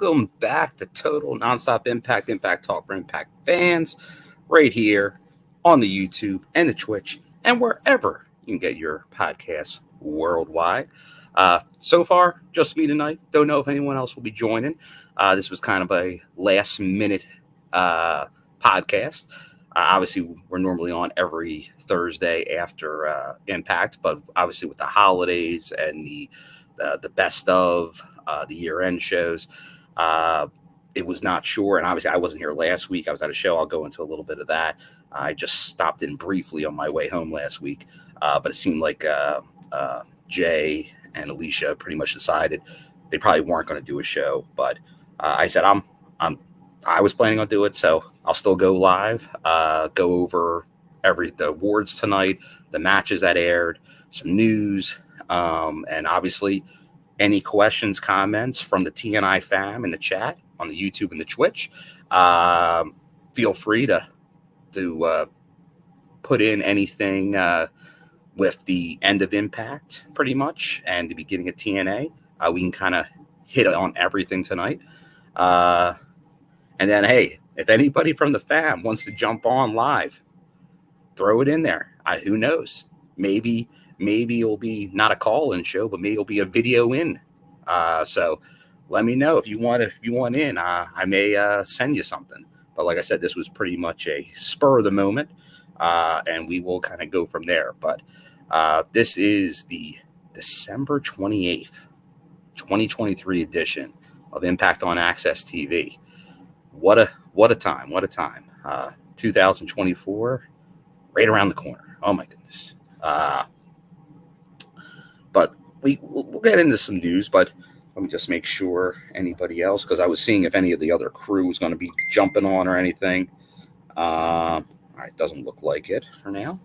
welcome back to Total Nonstop Impact Talk for Impact fans, right here on the YouTube and the Twitch and wherever you can get your podcasts worldwide. So far, just me tonight. Don't know if anyone else will be joining. This was kind of a last minute podcast. Obviously, we're normally on every Thursday after Impact, but obviously with the holidays and the best of the year-end shows, it was not sure. And obviously, I wasn't here last week. I was at a show. I'll go into a little bit of that. I just stopped in briefly on my way home last week, but it seemed like Jay and Alicia pretty much decided they probably weren't going to do a show. But I said I was planning on doing it, so I'll still go live, go over the awards tonight, the matches that aired, some news, and obviously any questions, comments from the TNI fam in the chat on the YouTube and the Twitch. Feel free to put in anything with the end of Impact, pretty much, and the beginning of TNA. We can kind of hit on everything tonight. And then, hey, if anybody from the fam wants to jump on live, throw it in there. Who knows? Maybe it'll be not a call-in show, but maybe it'll be a video in. So let me know if you want in. I may send you something. But like I said, this was pretty much a spur of the moment, and we will kind of go from there. But this is the December 28th, 2023 edition of Impact on Access TV. What a time. 2024, right around the corner. Oh my goodness. But we'll get into some news, but let me just make sure anybody else, because I was seeing if any of the other crew was going to be jumping on or anything. All right, doesn't look like it for now.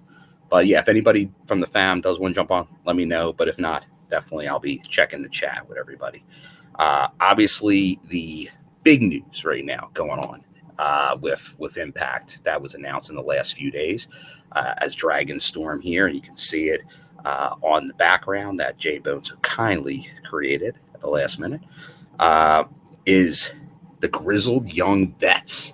But yeah, if anybody from the fam does want to jump on, let me know. But if not, definitely I'll be checking the chat with everybody. Obviously, the big news right now going on with Impact that was announced in the last few days as Dragon Storm here, and you can see it on the background that J Bone so kindly created at the last minute, is the Grizzled Young Vets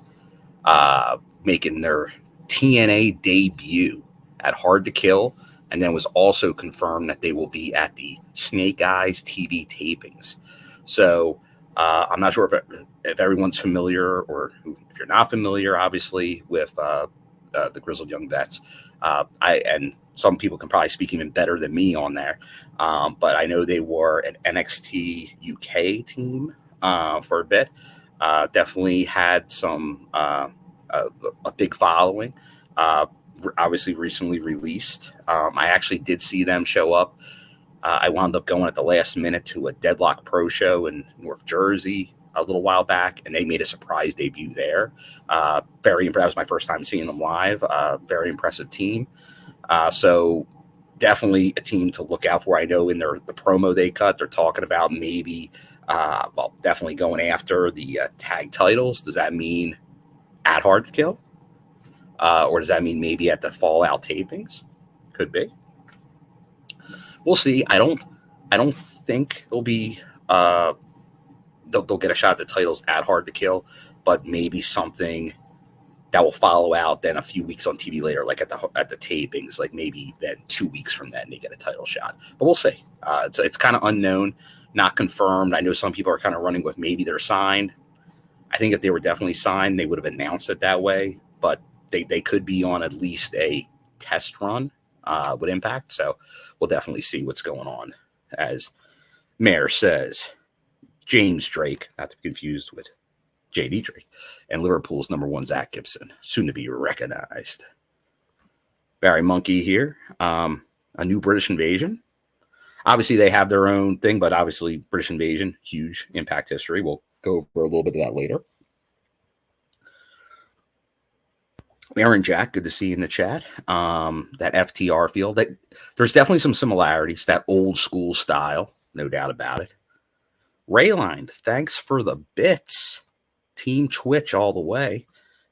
making their TNA debut at Hard to Kill, and then was also confirmed that they will be at the Snake Eyes TV tapings. So I'm not sure if everyone's familiar, or if you're not familiar, obviously, with the Grizzled Young Vets. And some people can probably speak even better than me on there. But I know they were an NXT UK team for a bit. Definitely had some a big following. Obviously, recently released. I actually did see them show up. I wound up going at the last minute to a Deadlock Pro show in North Jersey a little while back, and they made a surprise debut there. Very impressive. That was my first time seeing them live. Very impressive team. So definitely a team to look out for. I know in the promo they cut, they're talking about maybe, definitely going after the tag titles. Does that mean at Hard to Kill? Or does that mean maybe at the Fallout tapings? Could be. We'll see. I don't think it'll be they'll get a shot at the titles at Hard to Kill, but maybe something that will follow out then a few weeks on TV later, like at the tapings, like maybe then 2 weeks from then they get a title shot. But we'll see. It's kind of unknown, not confirmed. I know some people are kind of running with maybe they're signed. I think if they were definitely signed, they would have announced it that way, but they could be on at least a test run with Impact. So we'll definitely see what's going on. As Mayor says, James Drake, not to be confused with JD Drake, and Liverpool's #1 Zach Gibson, soon to be recognized. Barry Monkey here. A new British Invasion. Obviously, they have their own thing, but obviously, British Invasion, huge Impact history. We'll go over a little bit of that later. Aaron Jack, good to see you in the chat. That FTR feel, that there's definitely some similarities, that old school style, no doubt about it. Rayline, thanks for the bits. Team Twitch all the way.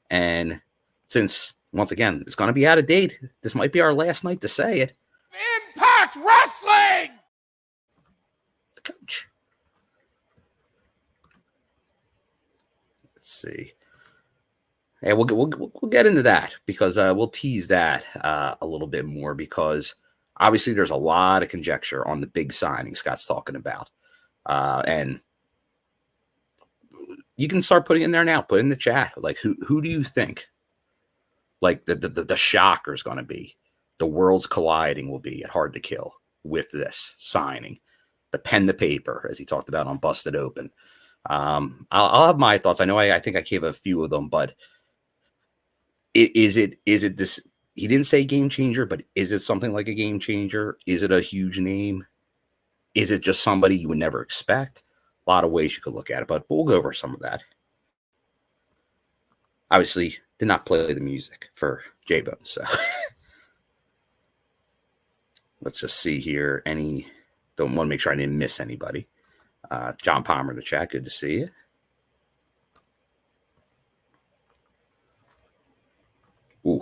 And since, once again, it's going to be out of date, this might be our last night to say it. Impact Wrestling! The coach. Let's see. Yeah, we'll get into that because we'll tease that a little bit more because obviously there's a lot of conjecture on the big signing Scott's talking about. And you can start putting in there now, put in the chat. Like, who do you think like the shocker is going to be? The worlds colliding will be at Hard to Kill with this signing. The pen to paper, as he talked about on Busted Open. I'll have my thoughts. I know I think I gave a few of them, but is it this? He didn't say game changer, but is it something like a game changer? Is it a huge name? Is it just somebody you would never expect? A lot of ways you could look at it, but we'll go over some of that. Obviously, did not play the music for J-Bone, so let's just see here. Don't want to make sure I didn't miss anybody. John Palmer in the chat, good to see you. Ooh.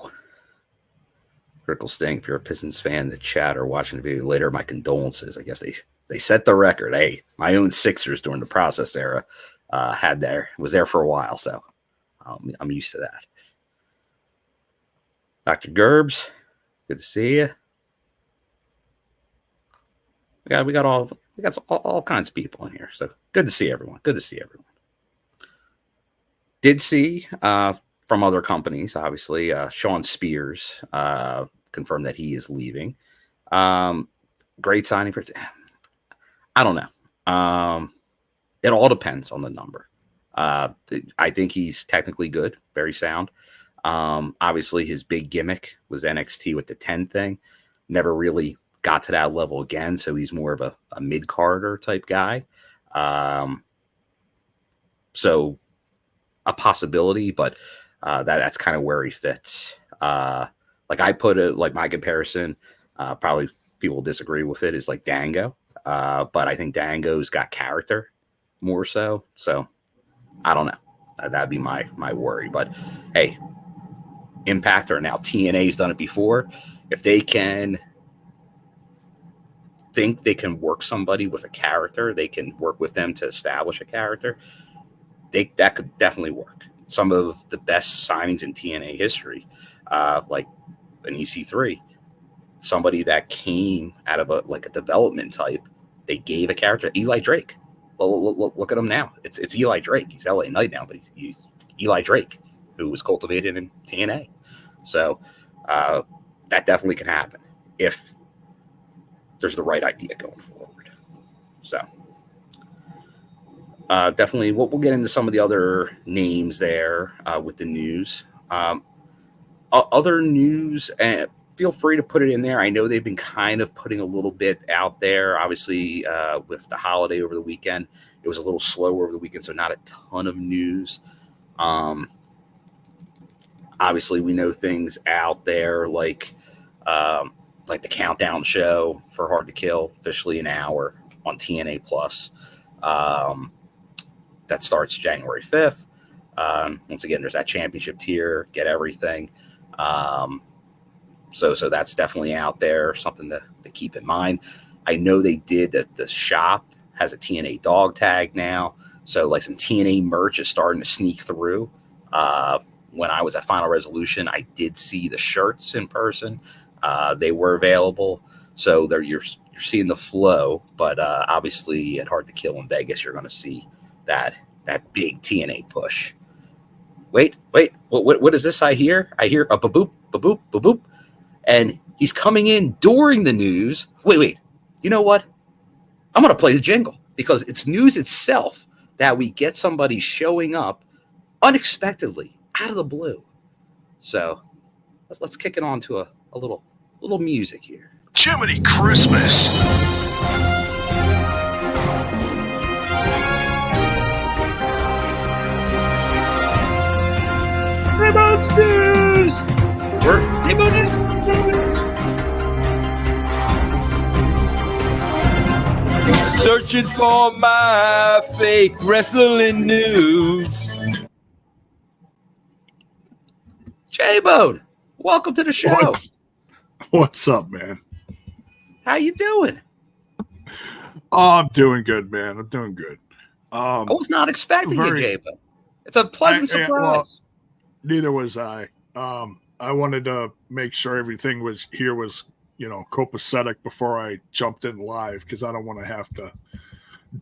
Critical Sting, if you're a Pistons fan in the chat or watching the video later, my condolences. I guess they set the record. Hey, my own Sixers during the process era was there for a while, so I'm used to that. Dr. Gerbs, good to see you. We got all kinds of people in here, so good to see everyone. Good to see everyone. Did see from other companies, obviously, Sean Spears confirmed that he is leaving. Great signing for. I don't know. It all depends on the number. I think he's technically good, very sound. Obviously, his big gimmick was NXT with the 10 thing. Never really got to that level again, so he's more of a mid-carder type guy. So a possibility, but that's kind of where he fits. Like I put it, like my comparison, probably people disagree with it, is like Dango. But I think Dango's got character more so. So I don't know. That'd be my worry. But hey, Impact or now TNA's done it before. If they can think they can work somebody with a character, they can work with them to establish a character. That could definitely work. Some of the best signings in TNA history, like an EC3, somebody that came out of a development type, they gave a character. Eli Drake. Look at him now. It's Eli Drake. He's LA Knight now, but he's Eli Drake, who was cultivated in TNA. So that definitely can happen if there's the right idea going forward. So definitely we'll get into some of the other names there with the news. Other news, and feel free to put it in there. I know they've been kind of putting a little bit out there. Obviously, with the holiday over the weekend, it was a little slower over the weekend, so not a ton of news. Obviously, we know things out there like the countdown show for Hard to Kill, officially an hour on TNA Plus. That starts January 5th. Once again, there's that championship tier, get everything. So that's definitely out there, something to keep in mind. I know they did that. The shop has a TNA dog tag now. So like some TNA merch is starting to sneak through. When I was at Final Resolution, I did see the shirts in person. They were available. So you're seeing the flow, but obviously at Hard to Kill in Vegas, you're going to see that big TNA push. Wait, what is this I hear? I hear a ba-boop, ba-boop, ba-boop. And he's coming in during the news. Wait. You know what? I'm going to play the jingle because it's news itself that we get somebody showing up unexpectedly out of the blue. So let's kick it on to a little music here. Jiminy Christmas. Remote news. Remote news. Searching for my fake wrestling news. J-Bone, welcome to the show. What's up, man? How you doing? Oh, I'm doing good, man. I'm doing good. I was not expecting you, J-Bone. It's a pleasant surprise. Neither was I. I wanted to make sure everything was copacetic before I jumped in live because I don't want to have to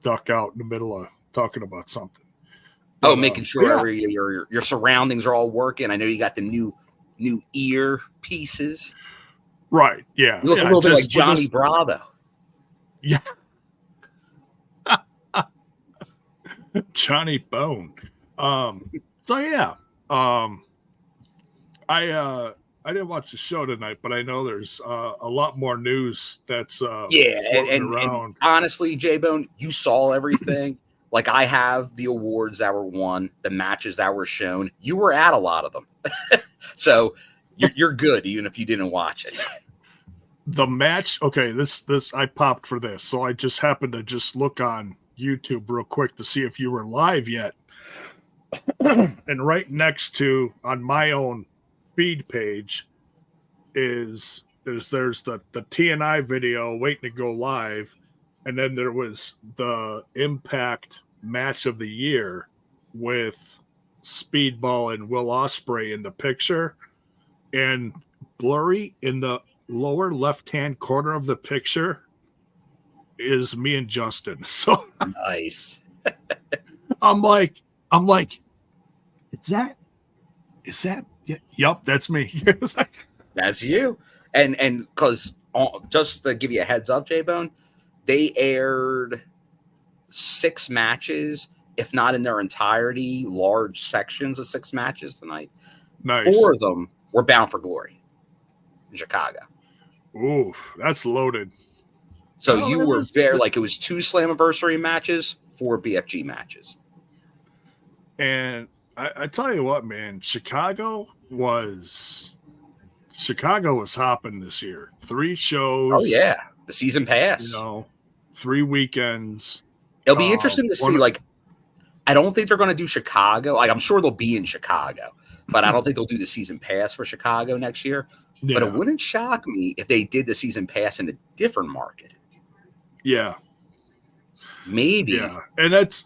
duck out in the middle of talking about something. But, making sure your surroundings are all working. I know you got the new ear pieces. Right. Yeah. You look a little bit like Johnny Bravo. Yeah. Johnny Bone. So yeah. I didn't watch the show tonight, but I know there's a lot more news that's and around. Honestly, J-Bone, you saw everything. Like I have the awards that were won, the matches that were shown. You were at a lot of them. So you're good, even if you didn't watch it. The match, okay, this I popped for this. So I just happened to just look on YouTube real quick to see if you were live yet. And right next to on my own feed page there's the TNI video waiting to go live, and then there was the Impact match of the year with Speedball and Will Ospreay in the picture, and blurry in the lower left-hand corner of the picture is me and Justin. So nice. I'm like, is that? Yeah, yep, that's me. That's you. And because just to give you a heads up, J-Bone, they aired 6 matches, if not in their entirety, large sections of 6 matches tonight. Nice. 4 of them were Bound for Glory in Chicago. Ooh, that's loaded. So you were there, like it was 2 Slammiversary matches, 4 BFG matches. And I tell you what, man, Chicago was hopping this year. 3 shows. Oh yeah, the season pass. 3 weekends. It'll be interesting to see. Like, I don't think they're going to do Chicago. Like, I'm sure they'll be in Chicago, but I don't think they'll do the season pass for Chicago next year. Yeah. But it wouldn't shock me if they did the season pass in a different market. Yeah, maybe. Yeah, and that's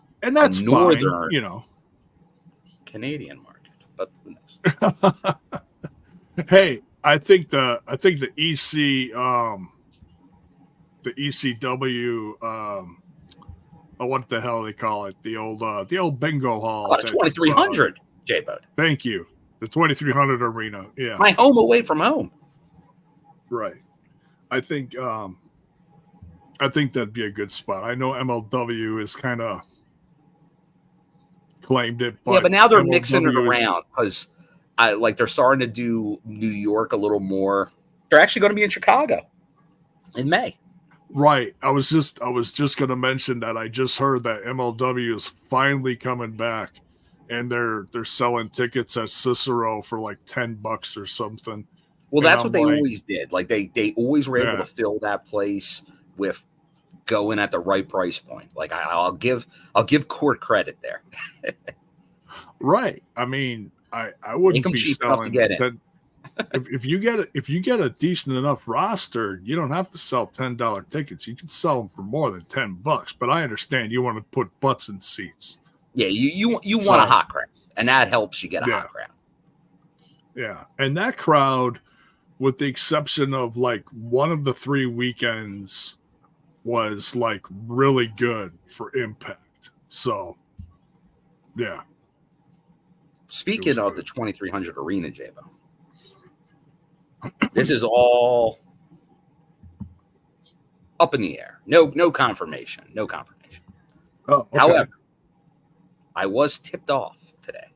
northern, fine, Canadian market, but who knows? Hey, I think the EC the ECW what the hell they call it, the old bingo hall, 2300 J-Boat. Thank you, the 2300 arena. Yeah, my home away from home. Right. I think that'd be a good spot. I know MLW is kind of claimed it, but now they're mixing it around because they're starting to do New York a little more. They're actually going to be in Chicago in May. Right. I was just going to mention that I just heard that MLW is finally coming back, and they're selling tickets at Cicero for like $10 or something. Well, that's what they always did. Like they always were able to fill that place with going at the right price point. Like I'll give Court credit there. Right. I mean, I wouldn't be cheap selling enough to get in. if you get a decent enough roster, you don't have to sell $10 tickets. You can sell them for more than $10. But I understand you want to put butts in seats. Yeah, you want a hot crowd, and that helps you get a hot crowd. Yeah, and that crowd, with the exception of like one of the 3 weekends, was like really good for Impact. So, yeah. Speaking of the 2300 arena, J-Bo, this is all up in the air. No confirmation. No confirmation. Oh, okay. However, I was tipped off today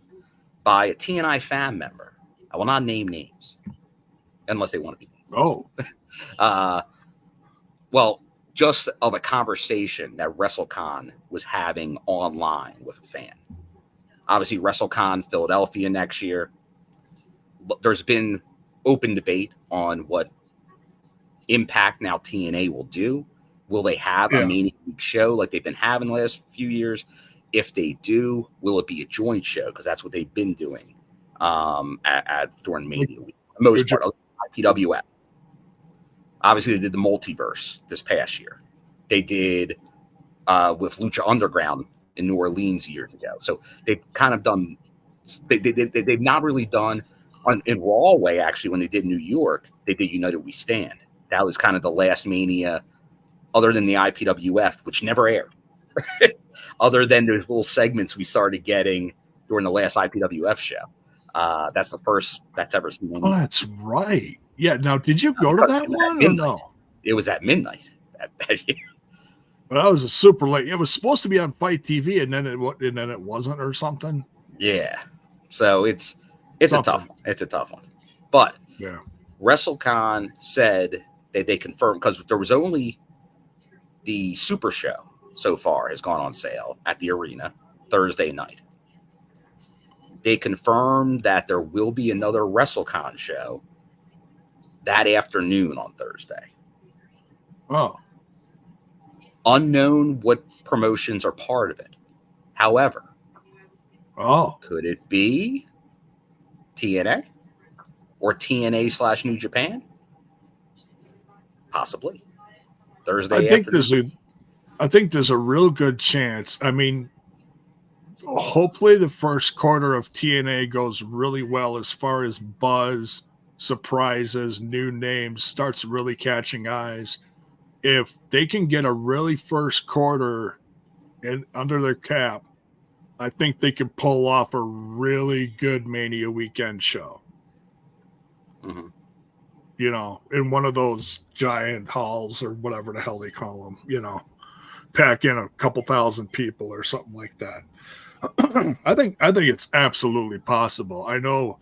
by a TNI fan member. I will not name names unless they want to be named. Oh. Well, just of a conversation that WrestleCon was having online with a fan. Obviously, WrestleCon Philadelphia next year. There's been open debate on what Impact, now TNA, will do. Will they have a Mania Week show like they've been having the last few years? If they do, will it be a joint show? Because that's what they've been doing during Mania Week. For the most part, IPWF. Obviously, they did the multiverse this past year. They did with Lucha Underground in New Orleans years ago. So they've kind of done. They've not really done in Raw way. Actually, when they did New York, they did United We Stand. That was kind of the last Mania, other than the IPWF, which never aired. Other than those little segments we started getting during the last IPWF show. That's the first that's ever seen. Oh, that's right. Yeah. Now, did you go to that one or no? It was at midnight that year. Well, that was a super late. It was supposed to be on Fight TV, and then it wasn't, or something. Yeah. So it's a tough one. It's a tough one. But yeah, WrestleCon said that they confirmed, because there was only the Super Show so far has gone on sale at the arena Thursday night. They confirmed that there will be another WrestleCon show that afternoon on Thursday. Oh. Unknown what promotions are part of it. However, could it be TNA or TNA / New Japan? Possibly. Thursday I think there's a real good chance. I mean, hopefully the first quarter of TNA goes really well as far as buzz, surprises, new names, starts really catching eyes. If they can get a really first quarter under their cap, I think they can pull off a really good Mania weekend show. Mm-hmm. You know, in one of those giant halls or whatever the hell they call them, you know, pack in a couple thousand people or something like that. I think it's absolutely possible. I know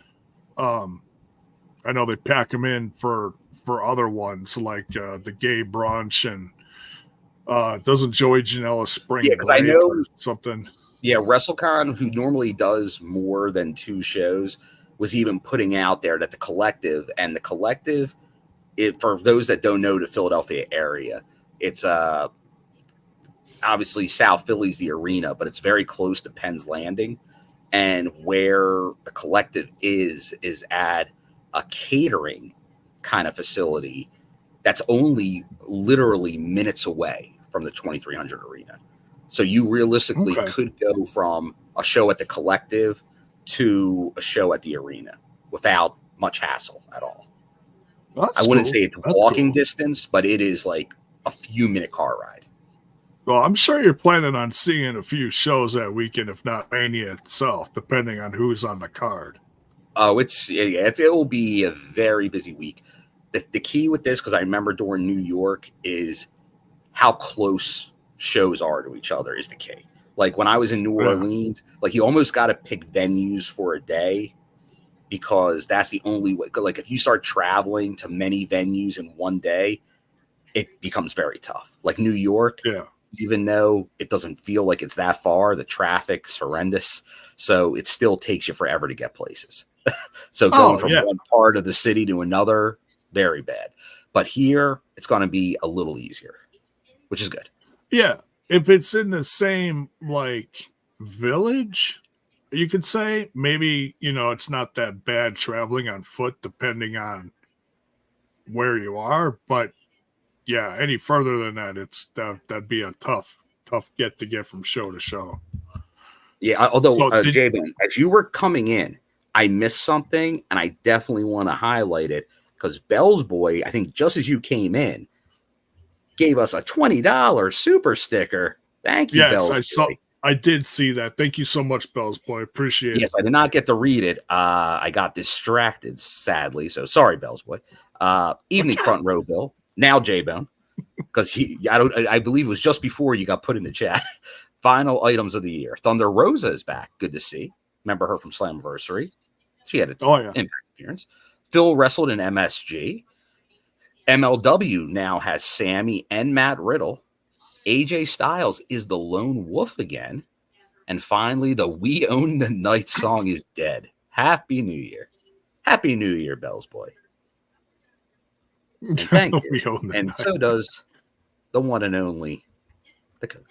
they pack them in for other ones like the gay brunch and doesn't Joey Janela spring? Yeah, because I know something. Yeah, WrestleCon, who normally does more than 2 shows, was even putting out there that the Collective, for those that don't know the Philadelphia area, it's obviously South Philly's the arena, but it's very close to Penn's Landing, and where the Collective is at a catering kind of facility that's only literally minutes away from the 2300 arena. So you realistically could go from a show at the Collective to a show at the arena without much hassle at all. I wouldn't say it's walking distance, but it is like a few minute car ride. Well, I'm sure you're planning on seeing a few shows that weekend, if not Mania itself, depending on who's on the card. Oh, it will be a very busy week. The key with this, because I remember during New York, is how close shows are to each other is the key. Like when I was in New Orleans, like you almost got to pick venues for a day, because that's the only way. Like if you start traveling to many venues in one day, it becomes very tough. Like New York, even though it doesn't feel like it's that far, the traffic's horrendous. So it still takes you forever to get places. So going from one part of the city to another, very bad. But here, it's going to be a little easier, which is good. Yeah. If it's in the same, like, village, you could say, maybe, you know, it's not that bad traveling on foot, depending on where you are. But, yeah, any further than that, that'd be a tough get from show to show. Yeah, although, J-Bone, as you were coming in, I missed something, and I definitely want to highlight it, because Bell's Boy, I think just as you came in, gave us a $20 super sticker. Thank you, Bell's Boy. I did see that. Thank you so much, Bell's Boy. Appreciate it. Yes, I did not get to read it. I got distracted, sadly. So sorry, Bell's Boy. Evening front row, Bill. Now J-Bone, because I believe it was just before you got put in the chat. Final items of the year. Thunder Rosa is back. Good to see. Remember her from Slammiversary. She had an Impact appearance. Phil wrestled in MSG. MLW now has Sami and Matt Riddle. AJ Styles is the lone wolf again. And finally, the We Own the Night song is dead. Happy New Year. Happy New Year, Bell's Boy. And thank you. And so does the one and only, the coach.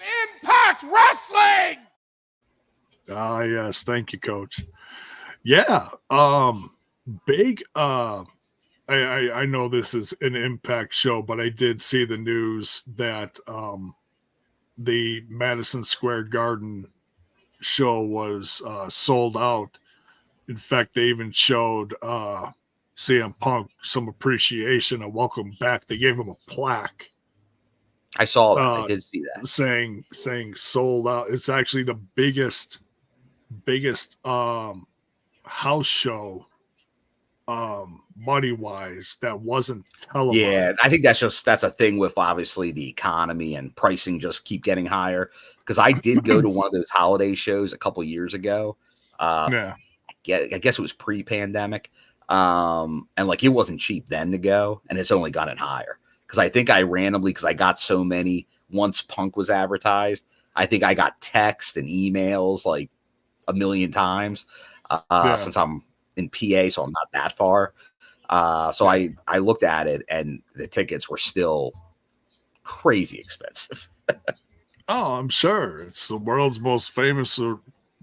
Impact Wrestling! Ah, yes. Thank you, Coach. Yeah. Big. I know this is an Impact show, but I did see the news that the Madison Square Garden show was sold out. In fact, they even showed CM Punk some appreciation, a welcome back. They gave him a plaque. I saw that. I did see that. Saying sold out. It's actually the biggest house show money wise that wasn't televised. Yeah, I think that's a thing with obviously the economy and pricing just keep getting higher. Because I did go to one of those holiday shows a couple years ago. Yeah. I guess it was pre-pandemic. And like it wasn't cheap then to go, and it's only gotten higher. Because I think I randomly, because I got so many once Punk was advertised, I think I got texts and emails like a million times since I'm in PA, so I'm not that far. So I looked at it, and the tickets were still crazy expensive. Oh, I'm sure. It's the world's most famous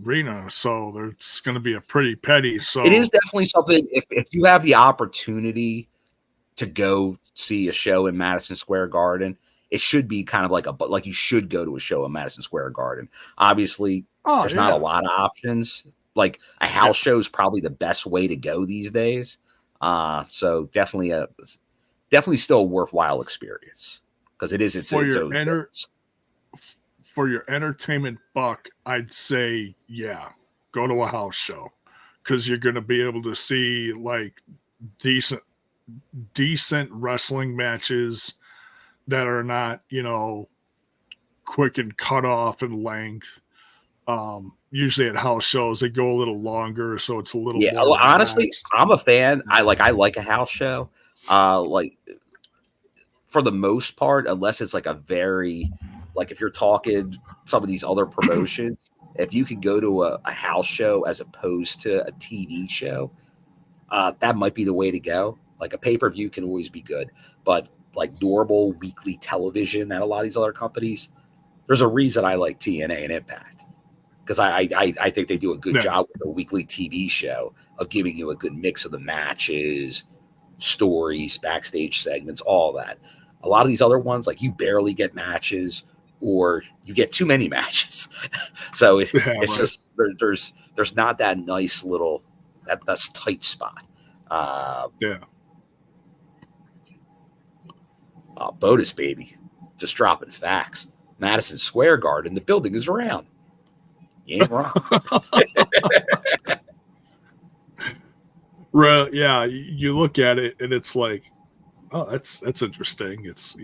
arena, so it's going to be a pretty penny. So it is definitely something, if you have the opportunity to go see a show in Madison Square Garden, it should be kind of like you should go to a show in Madison Square Garden. Obviously, there's not a lot of options. Like a house show is probably the best way to go these days. So definitely still a worthwhile experience because it is for your entertainment buck. I'd say go to a house show because you're going to be able to see like decent wrestling matches that are not, quick and cut off in length. Usually at house shows they go a little longer, so it's a little more honestly relaxed. I'm a fan. I like a house show. Like for the most part, unless it's like a very, like if you're talking some of these other promotions, if you could go to a house show as opposed to a TV show, that might be the way to go. Like a pay-per-view can always be good, but like normal weekly television at a lot of these other companies, there's a reason I like TNA and Impact, because I think they do a good job with a weekly TV show of giving you a good mix of the matches, stories, backstage segments, all that. A lot of these other ones, like you barely get matches or you get too many matches. So it's just there's not that nice little that's tight spot. Botus baby, just dropping facts. Madison Square Garden, the building is round. You ain't wrong. Yeah, you look at it and it's like, oh, that's interesting. It's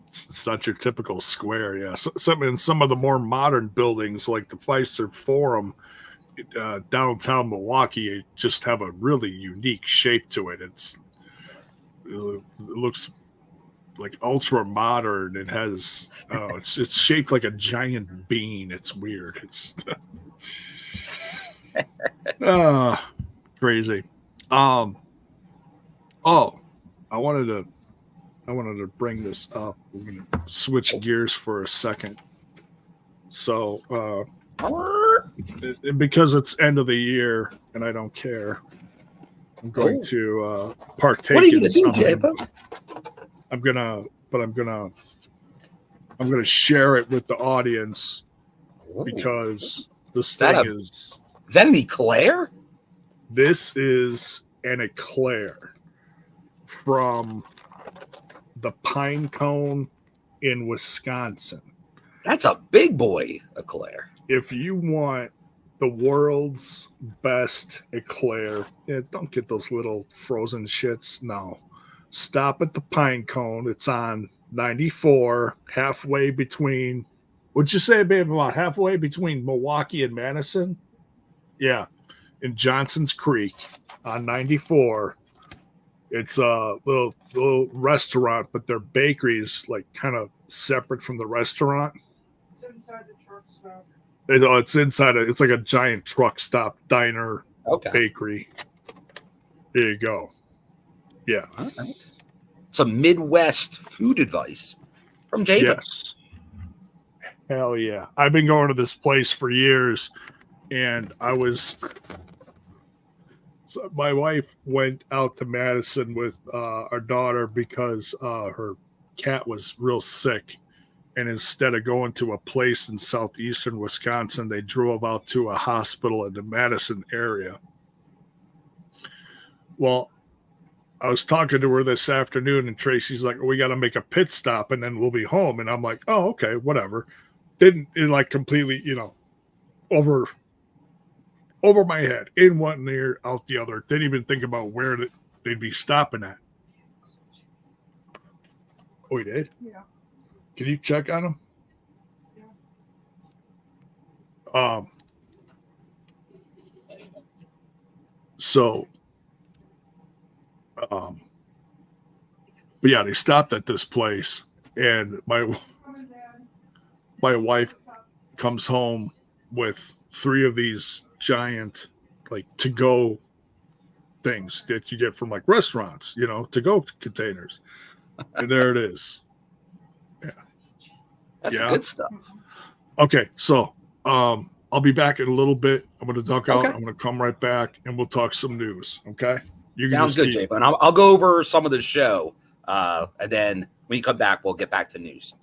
it's not your typical square. Yeah, some of the more modern buildings like the Fiserv Forum downtown Milwaukee just have a really unique shape to it. It looks like ultra modern. It has it's shaped like a giant bean. It's weird. It's crazy. I wanted to bring this up. We're gonna switch gears for a second. So because it's end of the year and I don't care, I'm going to partake. What are you in gonna do, J-Bo? I'm gonna share it with the audience because this thing is that an eclair? This is an eclair from the Pine Cone in Wisconsin. That's a big boy eclair. If you want the world's best eclair, don't get those little frozen shits. No. Stop at the Pine Cone. It's on 94, halfway between, would you say, babe, about halfway between Milwaukee and Madison? Yeah, in Johnson's Creek on 94. It's a little restaurant, but their bakery is like kind of separate from the restaurant. It's inside the truck stop. It's inside. It's like a giant truck stop diner bakery. There you go. Yeah. All right. Some Midwest food advice from Jay. Yes. Hell yeah. I've been going to this place for years, and my wife went out to Madison with our daughter because her cat was real sick, And instead of going to a place in southeastern Wisconsin, they drove out to a hospital in the Madison area. Well, I was talking to her this afternoon, and Tracy's like, we got to make a pit stop, and then we'll be home. And I'm like, oh, okay, whatever. Didn't it like completely, over my head, in one ear, out the other. Didn't even think about where they'd be stopping at. Oh, he did? Yeah. Can you check on him? Yeah. But yeah, they stopped at this place, and my wife comes home with 3 of these giant, like, to-go things that you get from, like, restaurants, to-go containers. And there it is. Yeah. That's the good stuff. Okay, so I'll be back in a little bit. I'm going to duck out. Okay. I'm going to come right back, and we'll talk some news, okay? Sounds good, Jay. And I'll go over some of the show, and then when you come back, we'll get back to news.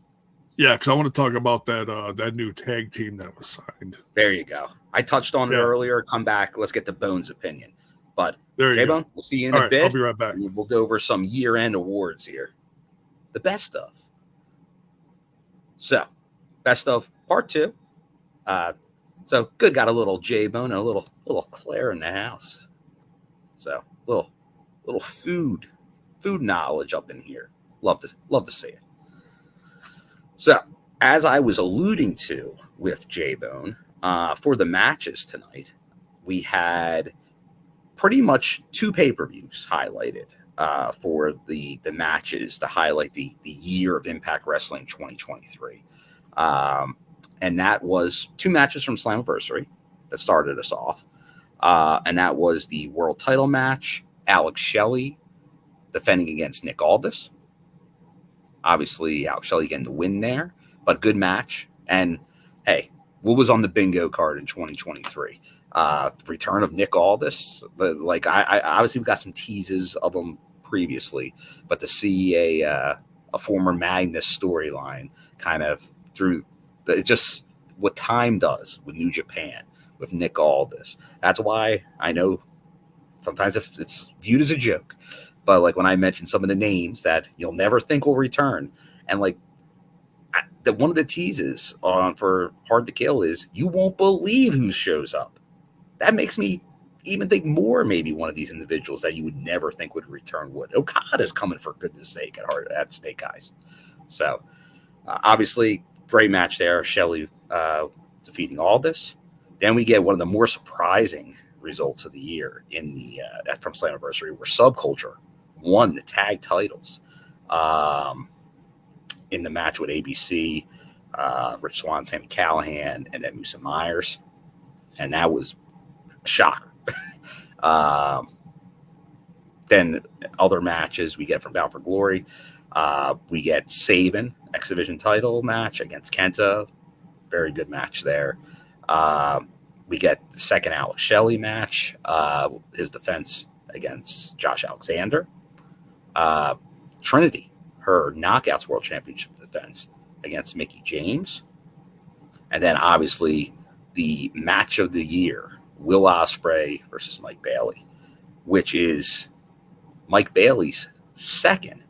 Yeah, because I want to talk about that new tag team that was signed. There you go. I touched on it earlier. Come back. Let's get to Bone's opinion. But J-Bone, we'll see you in a bit. I'll be right back. We'll go over some year-end awards here. The best of. So, best of part 2. So good, got a little J-Bone and a little Claire in the house. So little food knowledge up in here. Love to see it. So as I was alluding to with J-Bone, for the matches tonight, we had pretty much 2 pay-per-views highlighted for the matches to highlight the year of Impact Wrestling 2023. And that was 2 matches from Slammiversary that started us off. And that was the world title match, Alex Shelley defending against Nick Aldis. Obviously, Alex Shelley getting the win there, but good match. And hey, what was on the bingo card in 2023? Return of Nick Aldis. I obviously we got some teases of them previously, but to see a former Magnus storyline kind of through just what time does with New Japan, with Nick Aldis. That's why I know sometimes if it's viewed as a joke, but like when I mentioned some of the names that you'll never think will return, and like one of the teases for Hard to Kill is you won't believe who shows up. That makes me even think more maybe one of these individuals that you would never think would return would. Okada's coming for goodness sake at Snake Eyes. So obviously great match there. Shelley defeating Aldis. Then we get one of the more surprising results of the year in the from Slammiversary, where Subculture won the tag titles in the match with ABC, Rich Swann, Sami Callihan, and then Musa Myers, and that was a shocker. Then other matches we get from Bound for Glory. We get Sabin X Division title match against Kenta. Very good match there. We get the second Alex Shelley match, his defense against Josh Alexander. Trinity, her Knockouts World Championship defense against Mickie James. And then obviously the match of the year, Will Ospreay versus Mike Bailey, which is Mike Bailey's second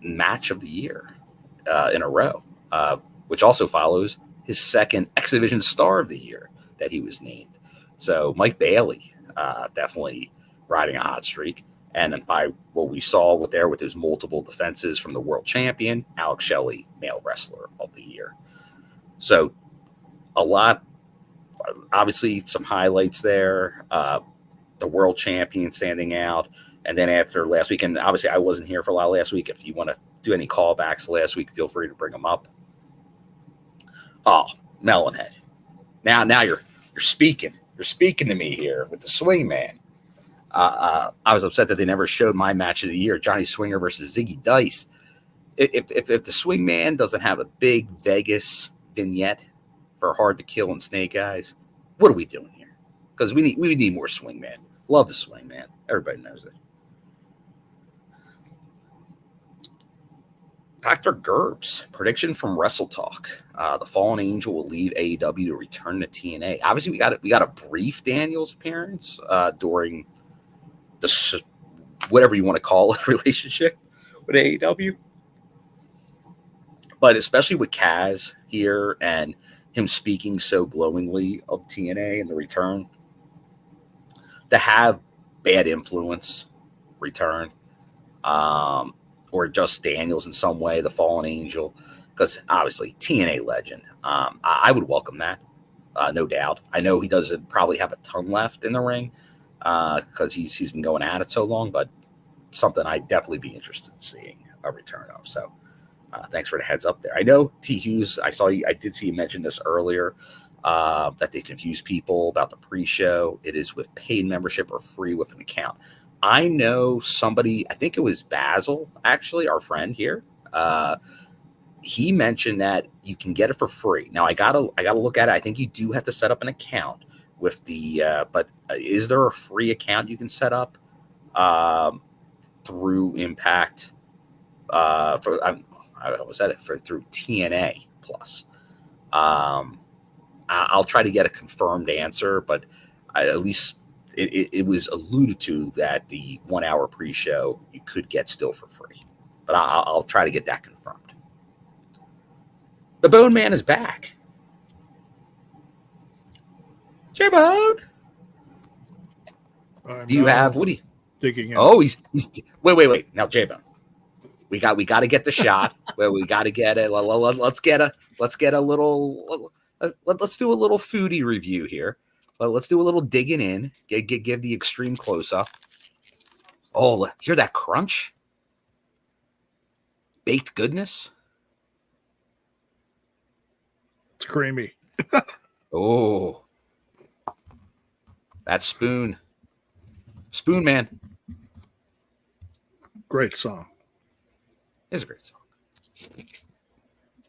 match of the year in a row, which also follows his second X Division Star of the Year that he was named. So Mike Bailey definitely riding a hot streak. And then by what we saw with his multiple defenses from the world champion, Alex Shelley, male wrestler of the year. So a lot, obviously some highlights there. The world champion standing out. And then after last week, and obviously I wasn't here for a lot of last week. If you want to do any callbacks last week, feel free to bring them up. Oh, Melonhead. Now you're speaking. You're speaking to me here with the Swing Man. I was upset that they never showed my match of the year, Johnny Swinger versus Ziggy Dice. If the Swing Man doesn't have a big Vegas vignette for Hard to Kill and Snake Eyes, what are we doing here? Because we need more Swing Man. Love the Swing Man. Everybody knows it. Dr. Gerbs, prediction from Wrestle Talk. The Fallen Angel will leave AEW to return to TNA. Obviously, we got a brief Daniels appearance during the whatever you want to call it relationship with AEW. But especially with Kaz here and him speaking so glowingly of TNA and the return, to have bad influence return, or just Daniels in some way, the Fallen Angel, because obviously TNA legend. I would welcome that, no doubt. I know he doesn't probably have a ton left in the ring because he's been going at it so long, but something I'd definitely be interested in seeing a return of. So thanks for the heads up there. I know T. Hughes, I did see you mention this earlier, that they confuse people about the pre-show. It is with paid membership or free with an account. I know somebody, I think it was Basil, actually, our friend here. He mentioned that you can get it for free. Now I gotta look at it. I think you do have to set up an account with the. But is there a free account you can set up through Impact? Through TNA Plus. I'll try to get a confirmed answer, but at least. It was alluded to that the 1 hour pre-show you could get still for free, but I'll try to get that confirmed. The Bone Man is back. J-Bone. Do you have what? Digging in. Oh, he's wait. Now J-Bone, we got to get the shot where we got to get it. Let's get a little. Let's do a little foodie review here. Let's do a little digging in. Give the extreme close up. Oh, hear that crunch? Baked goodness. It's creamy. Oh, that spoon man. Great song. It's a great song.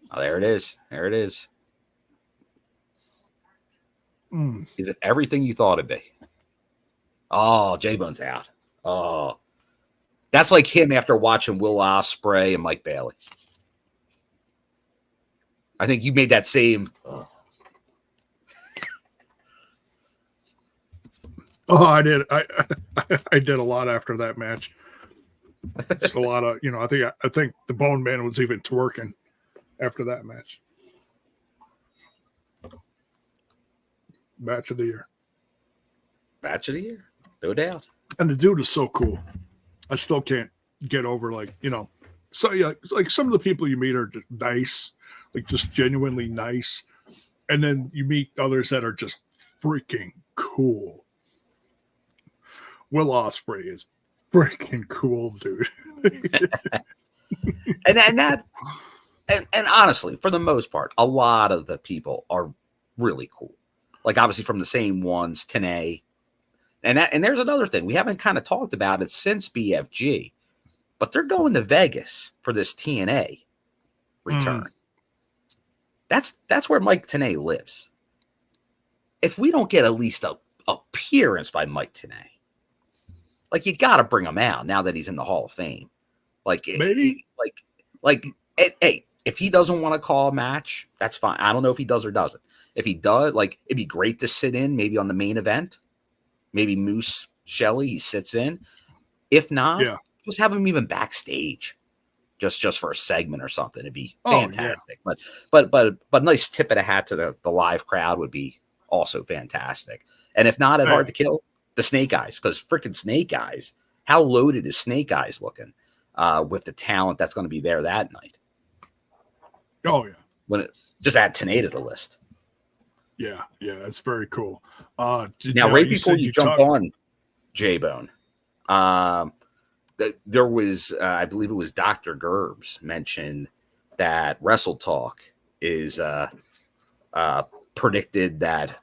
Oh, there it is. Is it everything you thought it'd be? Oh, J-Bone's out. Oh, that's like him after watching Will Ospreay and Mike Bailey. I think you made that same. Oh, I did. I did a lot after that match. Just a lot of, I think the Bone Man was even twerking after that match. Match of the year. No doubt. And the dude is so cool. I still can't get over, so yeah, like some of the people you meet are just nice, like just genuinely nice. And then you meet others that are just freaking cool. Will Ospreay is freaking cool, dude. and honestly, for the most part, a lot of the people are really cool. Like obviously from the same ones, TNA. And there's another thing. We haven't kind of talked about it since BFG, but they're going to Vegas for this TNA return. That's where Mike Tenay lives. If we don't get at least a appearance by Mike Tenay, like you got to bring him out now that he's in the Hall of Fame. Like maybe, hey, if he doesn't want to call a match, that's fine. I don't know if he does or doesn't. If he does, it'd be great to sit in maybe on the main event. Maybe Moose Shelley, he sits in. If not, just have him even backstage, just for a segment or something. It'd be fantastic. Yeah. But nice tip of the hat to the live crowd would be also fantastic. And if not at Hard to Kill, the Snake Eyes, because freaking Snake Eyes, how loaded is Snake Eyes looking with the talent that's going to be there that night? Oh yeah, just add Tenay to the list. Yeah, it's very cool. Now, right before you jump on J-Bone, there was, I believe it was Dr. Gerbs mentioned that Wrestle Talk is predicted that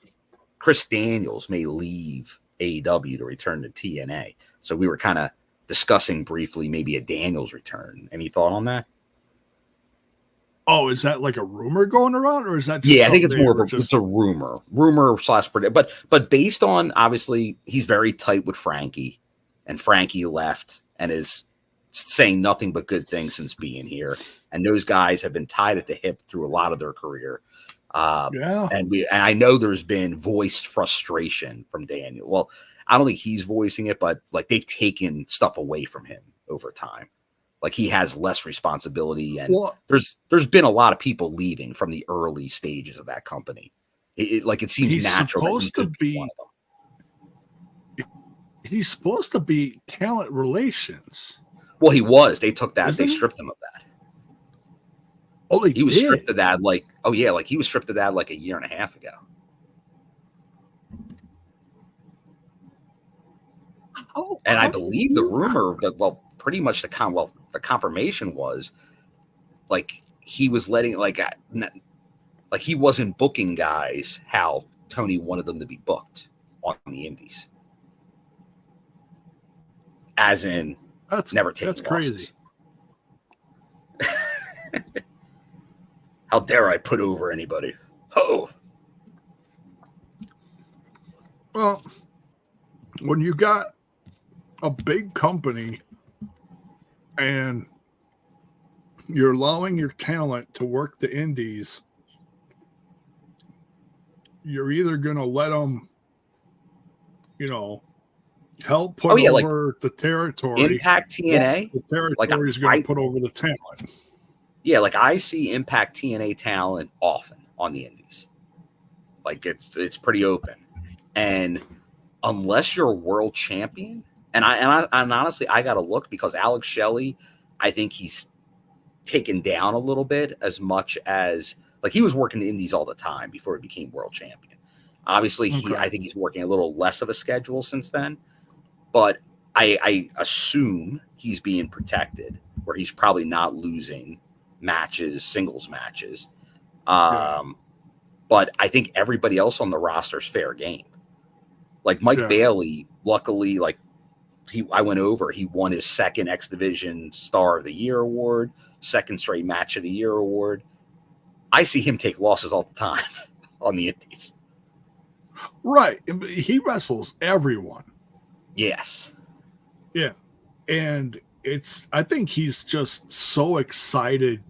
Chris Daniels may leave AEW to return to TNA. So we were kind of discussing briefly maybe a Daniels return. Any thought on that? Oh, is that like a rumor going around, or is that just I think it's more of it's a rumor / predict. But based on, obviously he's very tight with Frankie, and Frankie left and is saying nothing but good things since being here. And those guys have been tied at the hip through a lot of their career. And I know there's been voiced frustration from Daniel. Well, I don't think he's voicing it, but like they've taken stuff away from him over time. Like he has less responsibility, and there's been a lot of people leaving from the early stages of that company. It seems he's natural. Supposed to be one of them. He's supposed to be talent relations. Well, he was. They took that. Isn't they he? stripped him of that. Oh, he was stripped of that. Like, oh yeah, like he was stripped of that like a year and a half ago. And I believe the rumor that, well, pretty much the confirmation was like he was letting like he wasn't booking guys how Tony wanted them to be booked on the indies. As in, never taking losses. Crazy. How dare I put over anybody? Oh. Well, when you got a big company and you're allowing your talent to work the indies, you're either going to let them, help put over the territory. Impact TNA. The territory is going to put over the talent. Yeah, like I see Impact TNA talent often on the indies. Like it's pretty open. And unless you're a world champion, and honestly, I got to look because Alex Shelley, I think he's taken down a little bit as much as like he was working the indies all the time before he became world champion. Obviously, I think he's working a little less of a schedule since then, but I assume he's being protected where he's probably not losing singles matches. But I think everybody else on the roster is fair game. Like Mike Bailey, luckily, like I went over, he won his second X Division Star of the Year award, second straight Match of the Year award. I see him take losses all the time on the indies. Right. He wrestles everyone. Yes. Yeah. And I think he's just so excited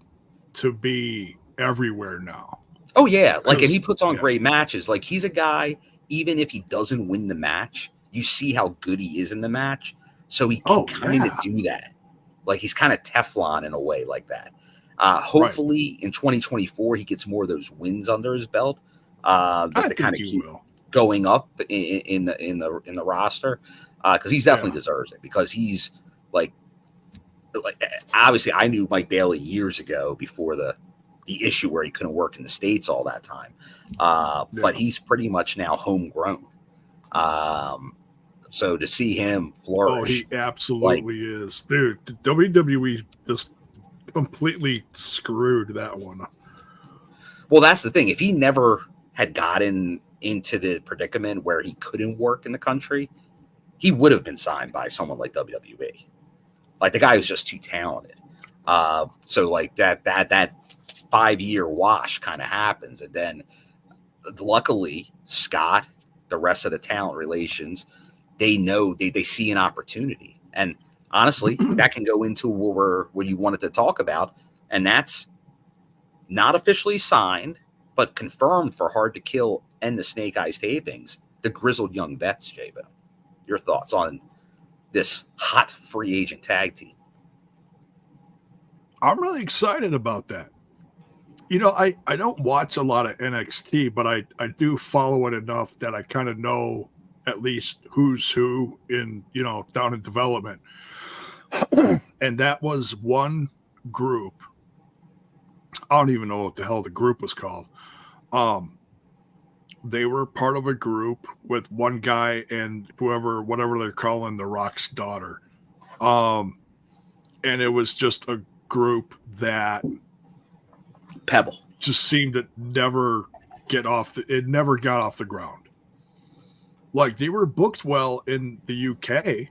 to be everywhere now. Oh, yeah. Like, and he puts on great matches. Like, he's a guy, even if he doesn't win the match, you see how good he is in the match. So he can kind of do that. Like, he's kind of Teflon in a way like that. Hopefully in 2024, he gets more of those wins under his belt. That to kind of keep going up in the roster. Because he definitely deserves it. Because he's like obviously I knew Mike Bailey years ago before the issue where he couldn't work in the States all that time. But he's pretty much now homegrown. So to see him flourish. Oh, he absolutely is. Dude, WWE just completely screwed that one. Well, that's the thing. If he never had gotten into the predicament where he couldn't work in the country, he would have been signed by someone like WWE. Like the guy was just too talented. So like that 5-year wash kind of happens. And then luckily Scott, the rest of the talent relations, they know they see an opportunity. And honestly, that can go into what you wanted to talk about. And that's not officially signed, but confirmed for Hard to Kill and the Snake Eyes tapings, the Grizzled Young Vets, J-Bo. Your thoughts on this hot free agent tag team? I'm really excited about that. I don't watch a lot of NXT, but I do follow it enough that I kind of know at least who's who in, down in development. And that was one group. I don't even know what the hell the group was called. They were part of a group with one guy and whatever they're calling the Rock's daughter. And it was just a group that Pebble just seemed to never it never got off the ground. Like they were booked well in the UK.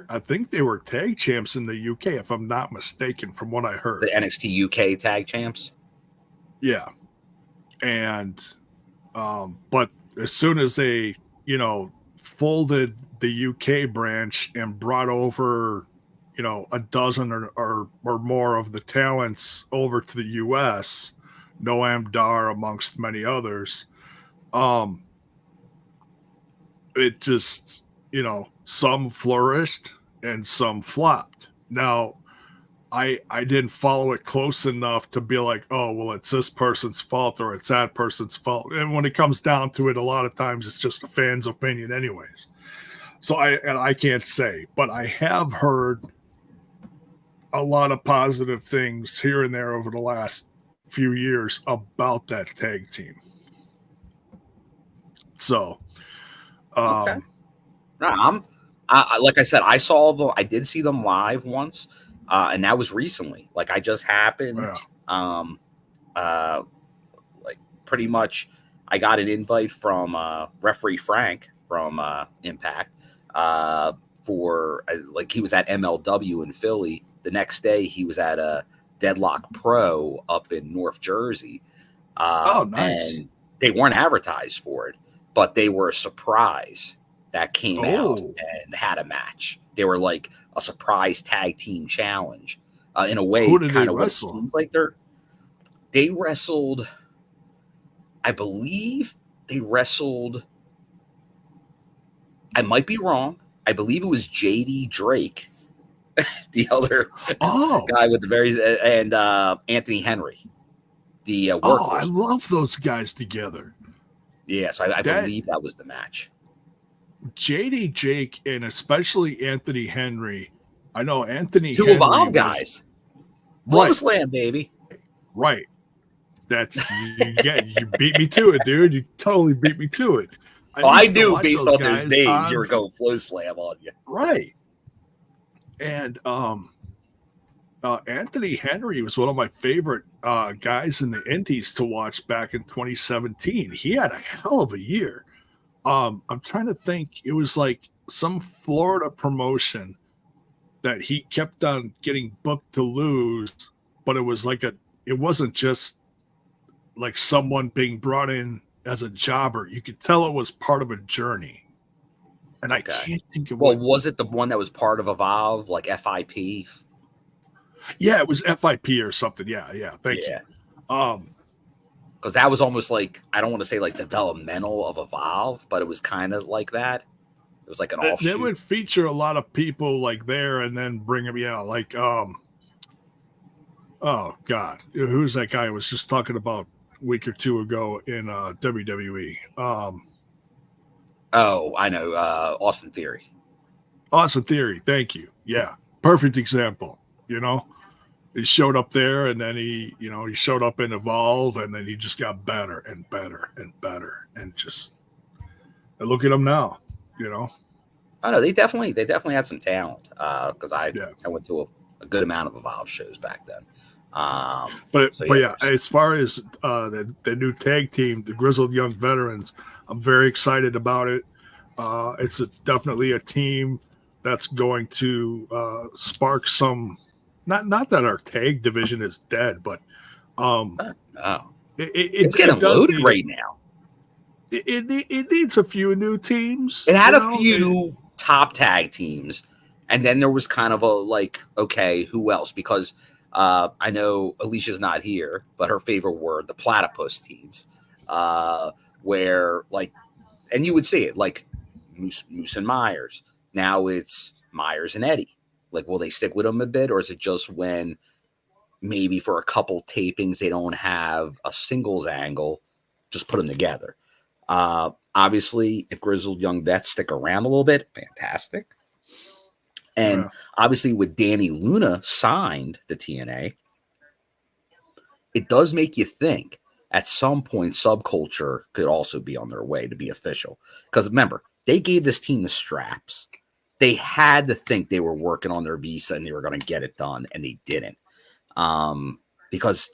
I think they were tag champs in the UK, if I'm not mistaken, from what I heard. The NXT UK tag champs. Yeah. And but as soon as they, folded the UK branch and brought over, a dozen or more of the talents over to the U.S., Noam Dar amongst many others. It just, some flourished and some flopped. Now, I didn't follow it close enough to be like, oh, well, it's this person's fault or it's that person's fault. And when it comes down to it, a lot of times it's just a fan's opinion anyways. So I can't say, but I have heard a lot of positive things here and there over the last few years about that tag team. So, Okay. No, like I said, I saw them. I did see them live once, and that was recently. Like I just happened, like pretty much, I got an invite from referee Frank from Impact for like he was at MLW in Philly. The next day, he was at a Deadlock Pro up in North Jersey. Nice. And they weren't advertised for it, but they were a surprise that came out and had a match. They were like a surprise tag team challenge. In a way, kind of what it seems like they wrestled. I believe they wrestled. I might be wrong. I believe it was JD Drake, the other guy with the and Anthony Henry, the workhorse. I love those guys together. Yeah, so I believe that was the match. JD Jake and especially Anthony Henry. I know Anthony Two Henry Evolve guys. Flow Slam, baby. Right. That's you beat me to it, dude. You totally beat me to it. I do based on those days. You were going Flow Slam on you. Right. And Anthony Henry was one of my favorite guys in the Indies to watch back in 2017. He had a hell of a year. I'm trying to think. It was like some Florida promotion that he kept on getting booked to lose, but it was like it wasn't just like someone being brought in as a jobber. You could tell it was part of a journey. And I can't think of was it the one that was part of Evolve, like FIP? Yeah, it was FIP or something. Yeah. Thank you. Because that was almost like, I don't want to say like developmental of Evolve, but it was kind of like that. It was like an offshoot. They would feature a lot of people like there and then bring them, like oh God, who's that guy I was just talking about a week or two ago in WWE? I know, Austin Theory. Austin Theory, thank you. Yeah, perfect example. He showed up there, and then he showed up in Evolve, and then he just got better and better and better, and look at him now. I know they definitely had some talent. Because I went to a good amount of Evolve shows back then. But as far as the new tag team, the Grizzled Young Veterans, I'm very excited about it. It's definitely a team that's going to spark some. Not that our tag division is dead, but it's getting loaded right now. It needs a few new teams. It had a few top tag teams, and then there was kind of a like, okay, who else? Because I know Alicia's not here, but her favorite word, the platypus teams, where like, and you would see it like Moose and Myers. Now it's Myers and Eddie. Like, will they stick with them a bit, or is it just when maybe for a couple tapings they don't have a singles angle, just put them together? Obviously, if Grizzled Young Vets stick around a little bit, fantastic. And obviously, with Danny Luna signed to TNA, it does make you think at some point Subculture could also be on their way to be official. Because remember, they gave this team the straps. They had to think they were working on their visa and they were going to get it done, and they didn't. Because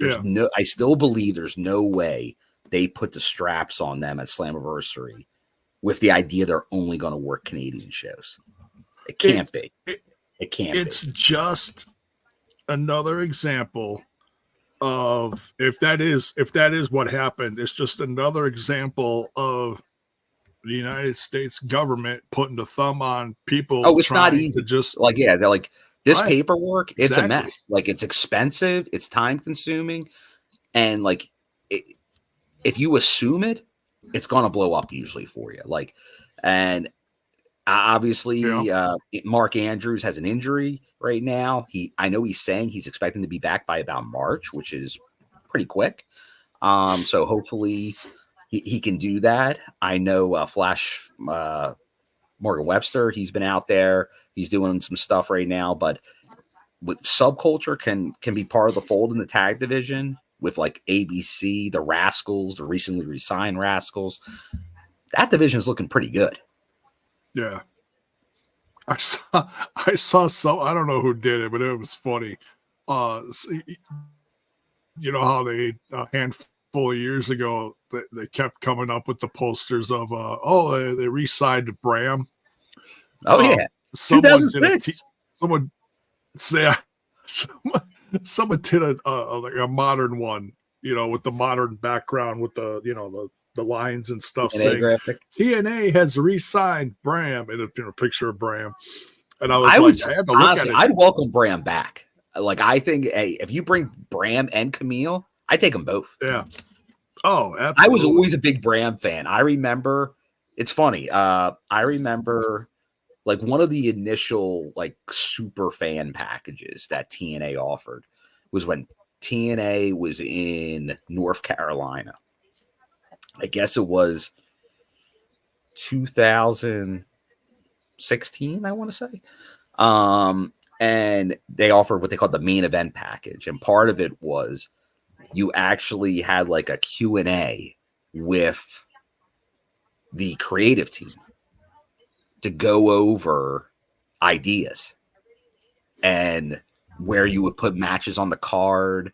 I still believe there's no way they put the straps on them at Slammiversary with the idea they're only going to work Canadian shows. It can't be. It can't be. It's just another example of if that is what happened, it's just another example of the United States government putting the thumb on people. Oh, it's not easy. They're This Right. paperwork, it's Exactly. a mess. Like, it's expensive, it's time consuming, and like if you assume it, it's gonna blow up usually for you. Like, and obviously, Mark Andrews has an injury right now. I know he's saying he's expecting to be back by about March, which is pretty quick. So hopefully he can do that. I know Flash Morgan Webster, he's been out there. He's doing some stuff right now, but with Subculture can be part of the fold in the tag division with like ABC, the Rascals, the recently resigned Rascals. That division is looking pretty good. Yeah. I saw some, I don't know who did it, but it was funny. You know how they a handful of years ago they kept coming up with the posters of they re-signed Bram. Oh yeah, 2006. Someone did a modern one, you know, with the modern background with the, you know, the lines and stuff TNA saying graphic. TNA has re-signed Bram and a picture of Bram. And I had to look honestly, at it. I'd welcome Bram back. Like, I think, hey, if you bring Bram and Camille, I take them both. Yeah. Oh, absolutely. I was always a big Bram fan. I remember, it's funny. I remember like one of the initial like super fan packages that TNA offered was when TNA was in North Carolina. I guess it was 2016, I want to say. And they offered what they called the main event package. And part of it was you actually had like a Q&A with the creative team to go over ideas and where you would put matches on the card,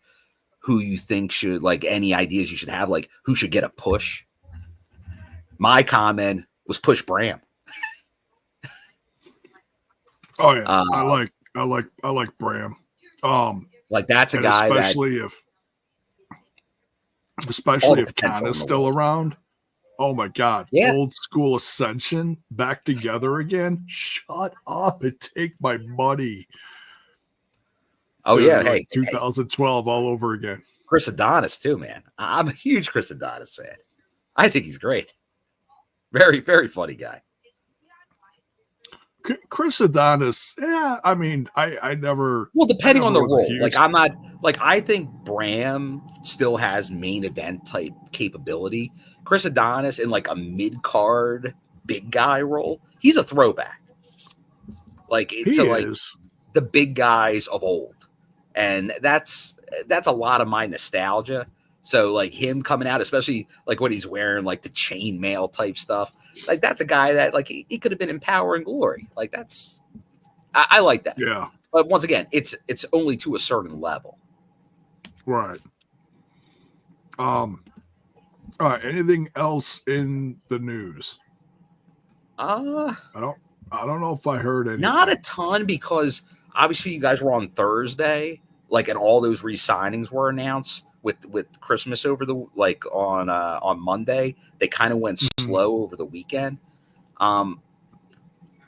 who you think should, like, any ideas you should have, like who should get a push. My comment was push Bram. Oh yeah, I like Bram. Like, that's a guy especially if Kenta's still around. Oh my God. Yeah. Old school Ascension back together again. Shut up and take my money. Oh yeah, hey, 2012 all over again. Chris Adonis too, man. I'm a huge Chris Adonis fan. I think he's great. Very, very funny guy. Chris Adonis, yeah, I mean, I never. Well, depending on the role, huge... like, I'm not, like, I think Bram still has main event type capability. Chris Adonis in like a mid card big guy role, he's a throwback. Like, it's like the big guys of old, and that's a lot of my nostalgia. So like him coming out, especially like when he's wearing like the chainmail type stuff, like that's a guy that like he could have been in Power and Glory. Like, that's I like that. Yeah. But once again, it's only to a certain level. Right. All right. Anything else in the news? I don't know if I heard anything. Not a ton, because obviously you guys were on Thursday, like, and all those re-signings were announced. With Christmas over the on Monday, they kind of went slow over the weekend.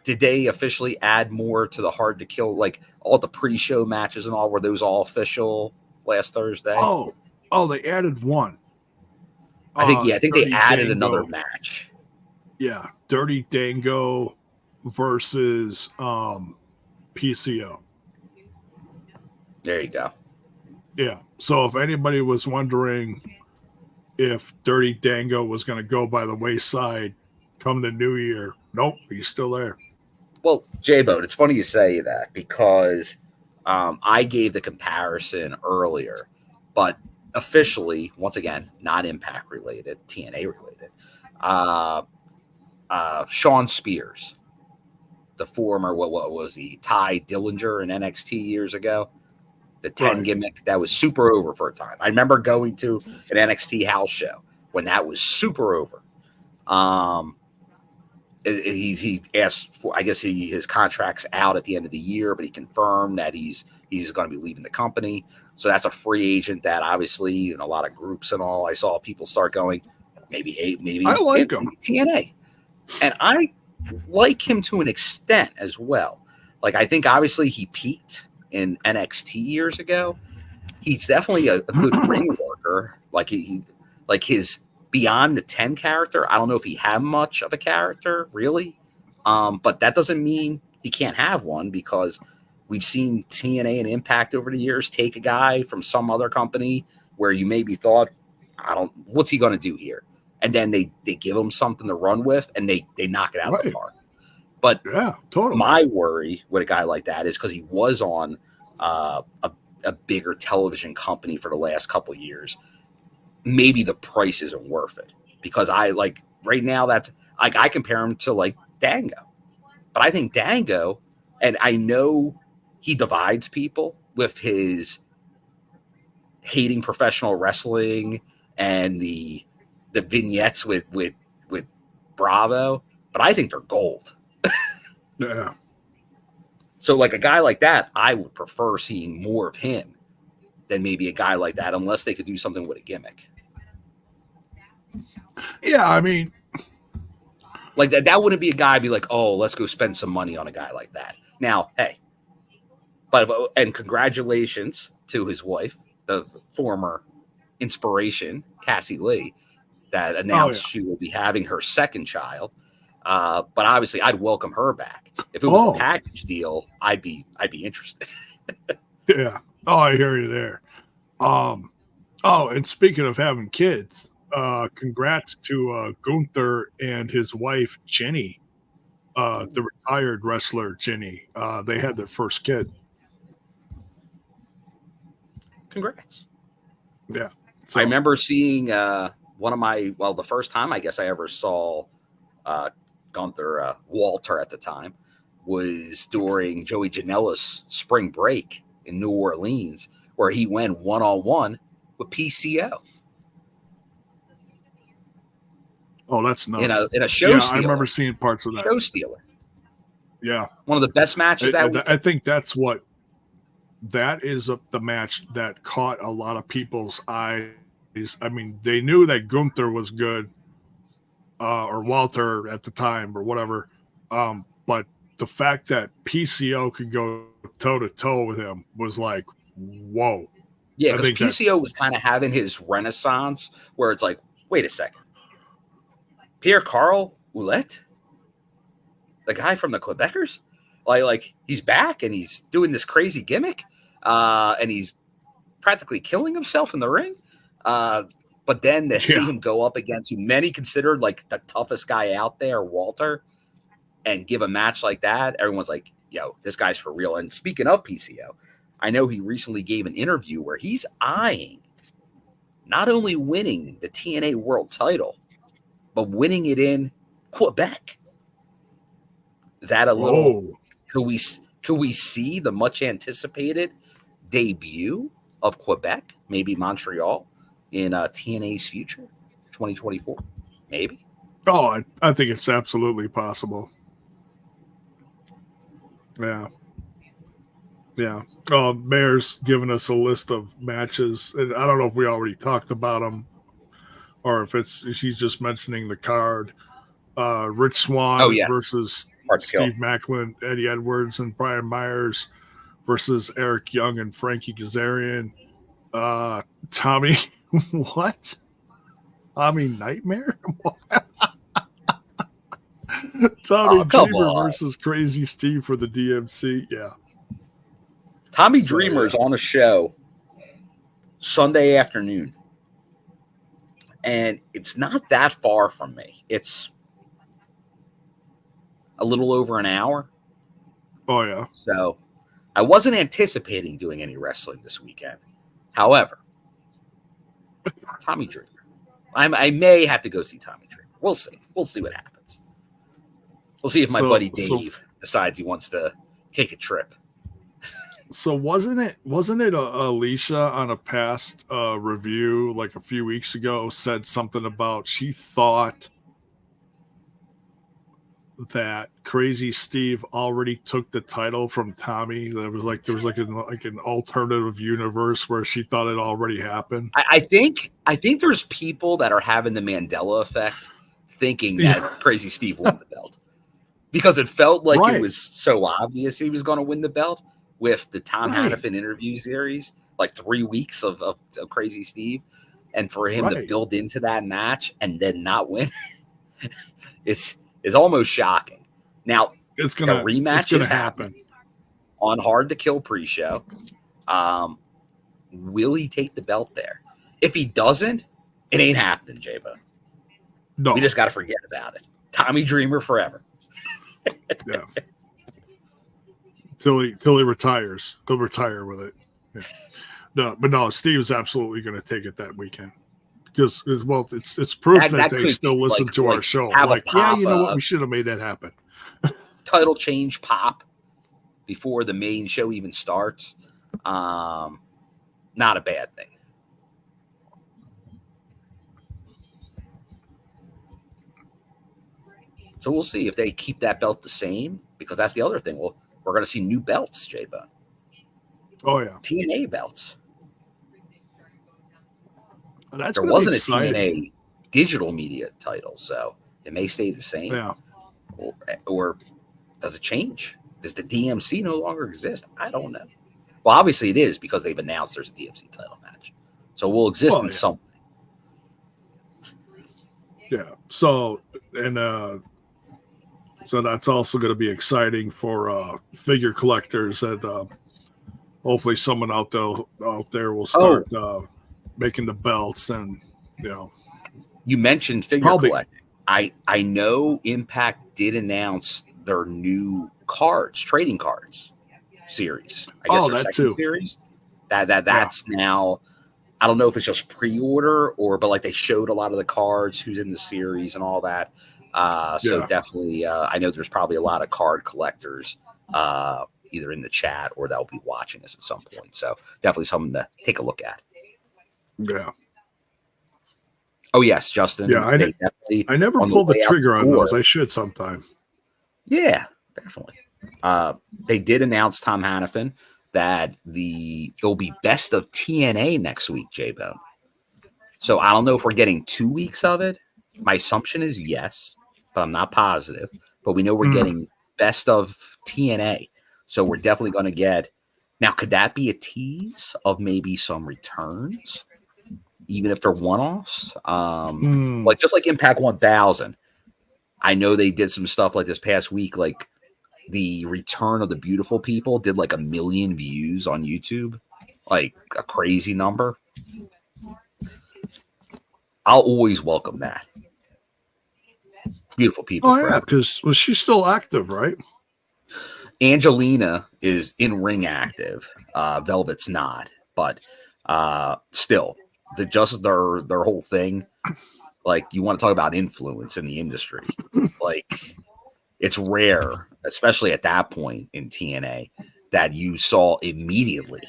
Did they officially add more to the Hard to Kill, like all the pre-show matches and all? Were those all official last Thursday? Oh, they added one. I think they added Dango. another match. Yeah, Dirty Dango versus PCO. There you go. Yeah. So if anybody was wondering if Dirty Dango was going to go by the wayside come the new year, nope, he's still there. Well, J-Bone, it's funny you say that, because I gave the comparison earlier, but officially, once again, not Impact related, TNA related. Sean Spears, the former, what was he, Ty Dillinger in NXT years ago? The 10 gimmick that was super over for a time. I remember going to an NXT house show when that was super over. He asked for, I guess his contract's out at the end of the year, but he confirmed that he's going to be leaving the company. So that's a free agent that obviously in a lot of groups and all, I saw people start going, maybe I like him. TNA. And I like him to an extent as well. Like, I think obviously he peaked in NXT years ago. He's definitely a good ring worker. Like like his Beyond the 10 character. I don't know if he had much of a character really, but that doesn't mean he can't have one, because we've seen TNA and Impact over the years take a guy from some other company where you maybe thought, what's he going to do here? And then they give him something to run with, and they knock it out of the park. But yeah, totally. My worry with a guy like that is because he was on a bigger television company for the last couple of years. Maybe the price isn't worth it, because I like right now that's like I compare him to like Dango, but I think Dango, and I know he divides people with his hating professional wrestling and the vignettes with Bravo, but I think they're gold. Yeah. So like a guy like that, I would prefer seeing more of him than maybe a guy like that, unless they could do something with a gimmick. Yeah, I mean, like that wouldn't be a guy be like, oh, let's go spend some money on a guy like that. Now, hey, and congratulations to his wife, the former inspiration, Cassie Lee, that announced she will be having her second child. But obviously, I'd welcome her back. If it was a package deal, I'd be interested. Yeah. Oh, I hear you there. And speaking of having kids, congrats to Gunther and his wife Jenny, the retired wrestler Jenny. They had their first kid. Congrats. Yeah. So I remember seeing the first time I guess I ever saw Gunther, Walter at the time, was during Joey Janela's spring break in New Orleans, where he went one-on-one with PCO. Oh, that's nuts. In a show stealer. I remember seeing parts of that. Show stealer. Yeah. One of the best matches that week. I think that is the match that caught a lot of people's eyes. I mean, they knew that Gunther was good, or Walter at the time or whatever. But the fact that PCO could go toe-to-toe with him was like, whoa. Yeah, because PCO was kind of having his renaissance where it's like, wait a second. Pierre-Carl Ouellet? The guy from the Quebecers? Like he's back and he's doing this crazy gimmick, and he's practically killing himself in the ring. But then to see him go up against who many considered like the toughest guy out there, Walter, and give a match like that, everyone's like, yo, this guy's for real. And speaking of PCO, I know he recently gave an interview where he's eyeing not only winning the TNA World title, but winning it in Quebec. Is that a little? Could we see the much anticipated debut of Quebec, maybe Montreal, in TNA's future, 2024, maybe? Oh, I think it's absolutely possible. Yeah. Yeah. Mayor's given us a list of matches. And I don't know if we already talked about them or if she's just mentioning the card. Rich Swann versus Steve Macklin, Eddie Edwards, and Brian Myers versus Eric Young and Frankie Kazarian. Tommy, what? Tommy Nightmare? Tommy Dreamer versus Crazy Steve for the DMC. Yeah. Tommy Dreamer's on a show Sunday afternoon. And it's not that far from me. It's a little over an hour. Oh, yeah. So I wasn't anticipating doing any wrestling this weekend. However, Tommy Dreamer. I may have to go see Tommy Dreamer. We'll see. We'll see what happens. We'll see if my buddy Dave decides he wants to take a trip. So wasn't it Alicia on a past review like a few weeks ago said something about she thought that Crazy Steve already took the title from Tommy? There was an alternative universe where she thought it already happened. I think there's people that are having the Mandela effect, thinking that Crazy Steve won the belt. because it felt like Right. it was so obvious he was going to win the belt with the Tom Right. Hannafin interview series, like 3 weeks of Crazy Steve, and for him to Right. build into that match and then not win, it's almost shocking. Now It's the gonna rematch is happen. on Hard to Kill pre-show. Will he take the belt there? If he doesn't, it ain't happening, J-Bone. No. We just got to forget about it. Tommy Dreamer forever. Yeah. Till he retires. He'll retire with it. Yeah. No, but no, Steve's absolutely going to take it that weekend. Because, well, it's proof that they still listen to our show. Like, yeah, you know what? We should have made that happen. Title change pop before the main show even starts. Not a bad thing. So we'll see if they keep that belt the same, because that's the other thing. Well, we're going to see new belts, J-Bone. Oh, yeah. TNA belts. That's there wasn't a TNA digital media title, so it may stay the same. Yeah. Or does it change? Does the DMC no longer exist? I don't know. Well, obviously it is, because they've announced there's a DMC title match. So we'll exist in some way. Yeah. So, and so that's also going to be exciting for figure collectors, that hopefully someone out there will start making the belts. And you mentioned figure collecting. I know Impact did announce their new trading cards series. I guess their second series. That's now. I don't know if it's just pre-order but like they showed a lot of the cards, who's in the series and all that. So definitely, I know there's probably a lot of card collectors either in the chat or that'll be watching this at some point. So definitely something to take a look at. Yeah. Oh yes, Justin. Yeah, I never pulled the trigger on those. I should sometime. Yeah, definitely. They did announce, Tom Hannafin, that there'll be Best of TNA next week, J-Bone. So I don't know if we're getting 2 weeks of it. My assumption is yes, but I'm not positive. But we know we're getting Best of TNA. So we're definitely going to get. Now, could that be a tease of maybe some returns, even if they're one-offs? Like just like Impact 1000. I know they did some stuff like this past week, like the return of the Beautiful People did like 1 million views on YouTube, like a crazy number. I'll always welcome that. Beautiful People. Oh, yeah, because was she still active, right? Angelina is in ring active. Velvet's not, but still, their whole thing. Like, you want to talk about influence in the industry. Like, it's rare, especially at that point in TNA, that you saw immediately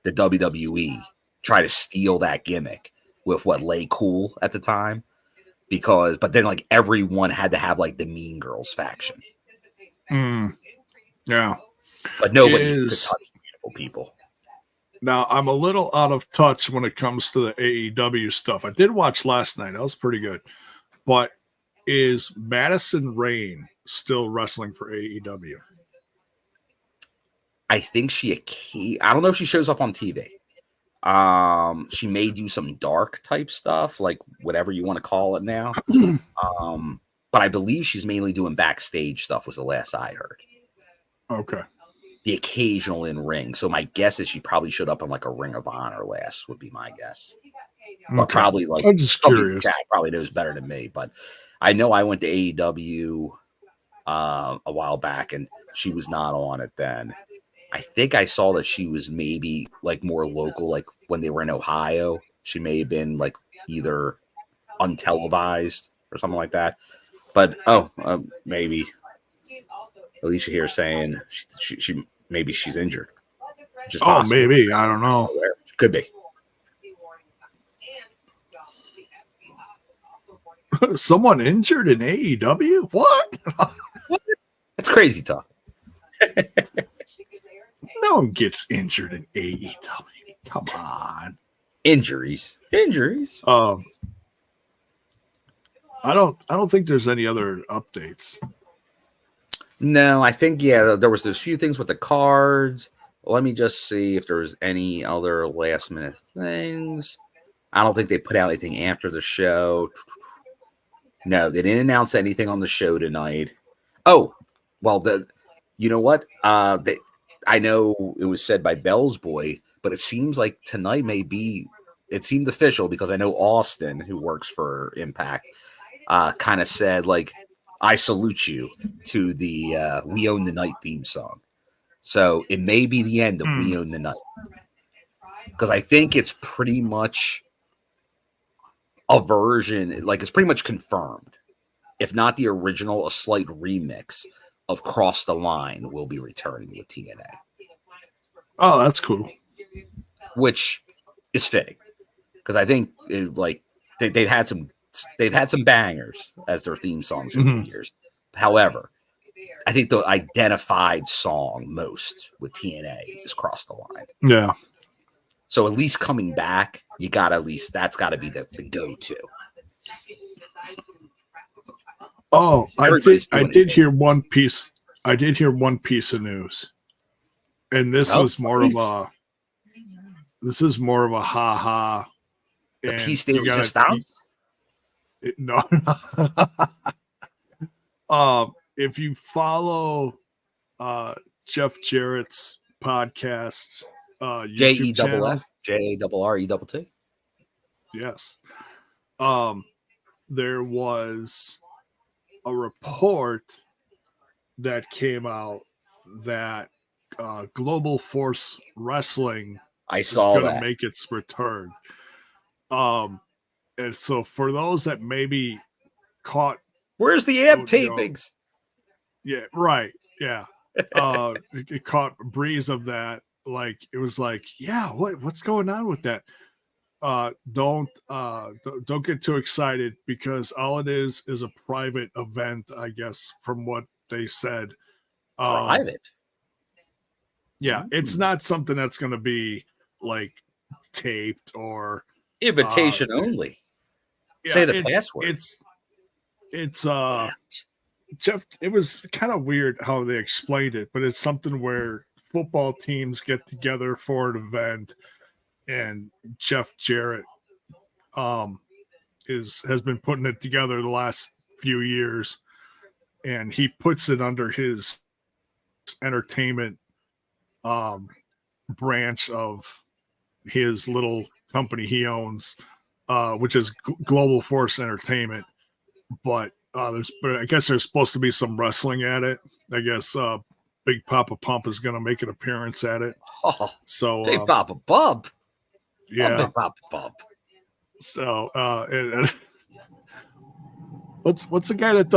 the WWE try to steal that gimmick with what Lay Cool at the time. But then like everyone had to have like the Mean Girls faction. Yeah. But nobody could touch Beautiful People. Now, I'm a little out of touch when it comes to the AEW stuff. I did watch last night. That was pretty good. But is Madison Rayne still wrestling for AEW? I think I don't know if she shows up on TV. She may do some dark type stuff, like whatever you want to call it now. But I believe she's mainly doing backstage stuff, was the last I heard. Okay. The occasional in ring. So my guess is she probably showed up on like a Ring of Honor last, would be my guess. But probably like I'm just curious. Probably knows better than me. But I know I went to AEW a while back and she was not on it then. I think I saw that she was maybe like more local, like when they were in Ohio. She may have been like either untelevised or something like that. But maybe Alicia here saying she maybe she's injured. Just maybe, I don't know. Could be. Someone injured in AEW? What? That's crazy talk. No one gets injured in AEW. Come on. Injuries. I don't think there's any other updates. No, I think there was those few things with the cards. Let me just see if there's any other last minute things. I don't think they put out anything after the show. No, they didn't announce anything on the show tonight. Oh, well, you know what? I know it was said by Bell's Boy, but it seems like tonight it seemed official because I know Austin, who works for Impact, kind of said, like, I salute you to the We Own the Night theme song. So it may be the end of We Own the Night. Because I think it's pretty much a version, like it's pretty much confirmed. If not the original, a slight remix of Cross the Line will be returning with TNA. Oh, that's cool. Which is fitting. Because I think they've had some bangers as their theme songs over the years. However, I think the identified song most with TNA is Cross the Line. Yeah. So at least coming back, that's got to be the go-to. Oh, I did hear one piece. I did hear one piece of news, and this is more of a ha-ha. The piece de resistance? No. If you follow Jeff Jarrett's podcast, YouTube channel, JEFF, yes. There was a report that came out that Global Force Wrestling is going to make its return. And so for those that maybe caught, where's the amp tapings? Yeah, right. Yeah. It caught a breeze of that. Like it was like, yeah, what's going on with that? Don't get too excited because all it is a private event, I guess, from what they said. Private. Yeah, it's not something that's going to be like taped or invitation only. Yeah, say the password. It's Jeff. It was kind of weird how they explained it, but it's something where football teams get together for an event, and Jeff Jarrett has been putting it together the last few years, and he puts it under his entertainment branch of his little company he owns, which is Global Force Entertainment. But I guess there's supposed to be some wrestling at it. I guess Big Papa Pump is going to make an appearance at it. Oh, so Big Papa Pump. Yeah, Big Papa Pump. So and what's the guy that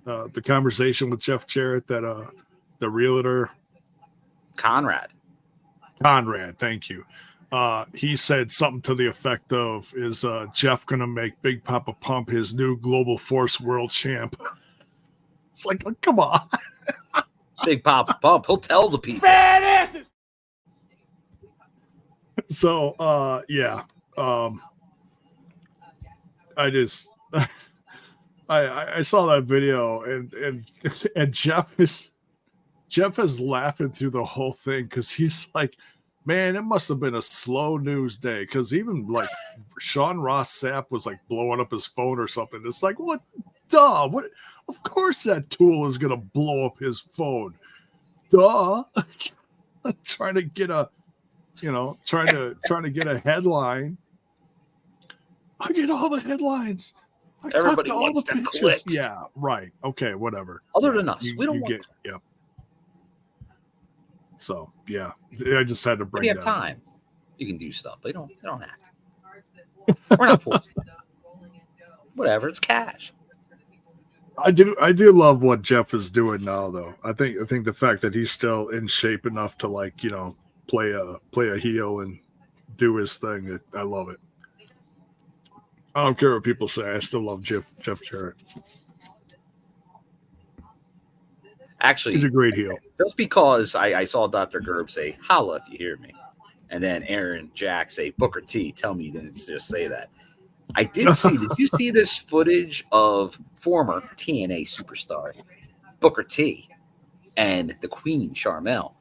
the conversation with Jeff Jarrett, that the realtor Conrad, thank you. He said something to the effect of, is Jeff gonna make Big Papa Pump his new Global Force World Champ? It's like, oh, come on. Big Papa Pump, he'll tell the people. Badasses! So yeah. I just I saw that video and Jeff is laughing through the whole thing because he's like, man, it must have been a slow news day, because even like Sean Ross Sapp was like blowing up his phone or something. It's like, what? Duh! What? Of course that tool is gonna blow up his phone. Duh! trying to get a headline. I get all the headlines. Everybody wants the clicks. Yeah, right. Okay, whatever. Other than us, we don't want. Yep. So yeah, I just had to bring. We have time. You can do stuff, but you don't have to. We're not forced. Whatever, it's cash. I do love what Jeff is doing now, though. I think the fact that he's still in shape enough to, like, you know, play a heel and do his thing. I love it. I don't care what people say. I still love Jeff Jarrett. Actually, he's a great heel. Just because I saw Dr. Gerb say, holla if you hear me. And then Aaron Jack say, Booker T, tell me you didn't just say that. I did see. Did you see this footage of former TNA superstar Booker T and the Queen Charmel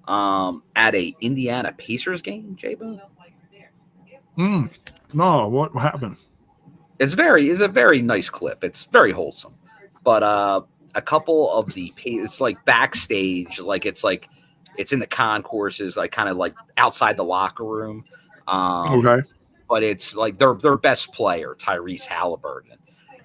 at a Indiana Pacers game? J-Bone? No, what happened? It's a very nice clip. It's very wholesome, but a couple of it's like backstage, it's in the concourses, like kind of like outside the locker room. Okay. But it's like their best player, Tyrese Halliburton,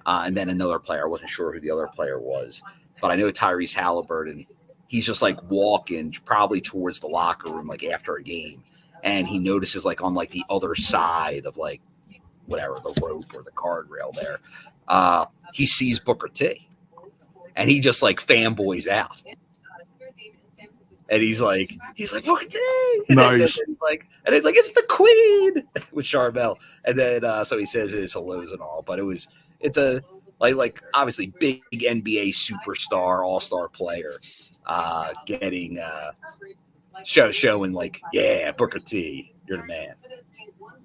and then another player. I wasn't sure who the other player was, but I know Tyrese Halliburton. He's just like walking probably towards the locker room, like after a game, and he notices like on like the other side of like whatever, the rope or the guardrail there, he sees Booker T, and he just like fanboys out. And he's like Booker T. Nice. And he's like, it's the Queen with Charmel. And then so he says his hellos and all, but it's a like obviously big NBA superstar, all-star player, getting showing like, yeah, Booker T, you're the man.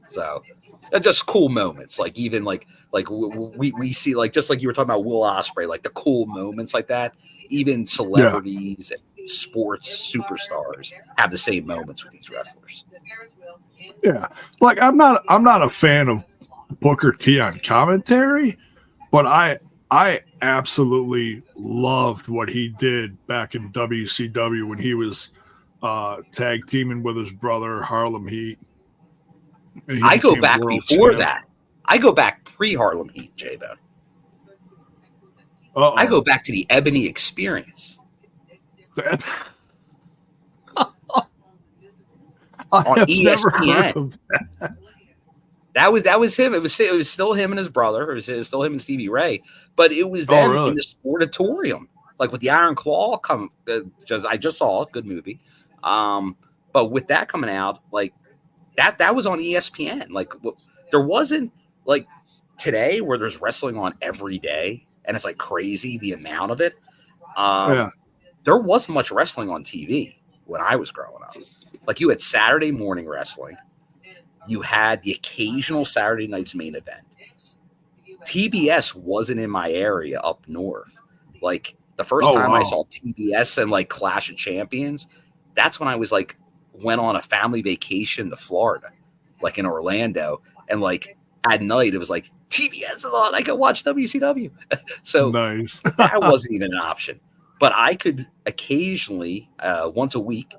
So just cool moments, like even like we see, like just like you were talking about Will Ospreay, like the cool moments like that. Even celebrities and sports superstars have the same moments with these wrestlers. Yeah, like I'm not a fan of Booker T on commentary, but I absolutely loved what he did back in WCW when he was tag teaming with his brother Harlem Heat. I go back before that. I go back pre-Harlem Heat, J-Bone. I go back to the Ebony Experience. On ESPN. That was him. It was still him and his brother. It was still him and Stevie Ray. But it was them in the Sportatorium, like with the Iron Claw. I just saw it. Good movie. But with that coming out, like that was on ESPN. Like there wasn't like today where there's wrestling on every day, and it's like crazy the amount of it. There wasn't much wrestling on TV when I was growing up. Like you had Saturday morning wrestling. You had the occasional Saturday night's main event. TBS wasn't in my area up north. Like the first time I saw TBS and like Clash of Champions, that's when I was like went on a family vacation to Florida, like in Orlando, and like at night it was like TBS is on. I could watch WCW. So nice. That wasn't even an option. But I could occasionally, once a week,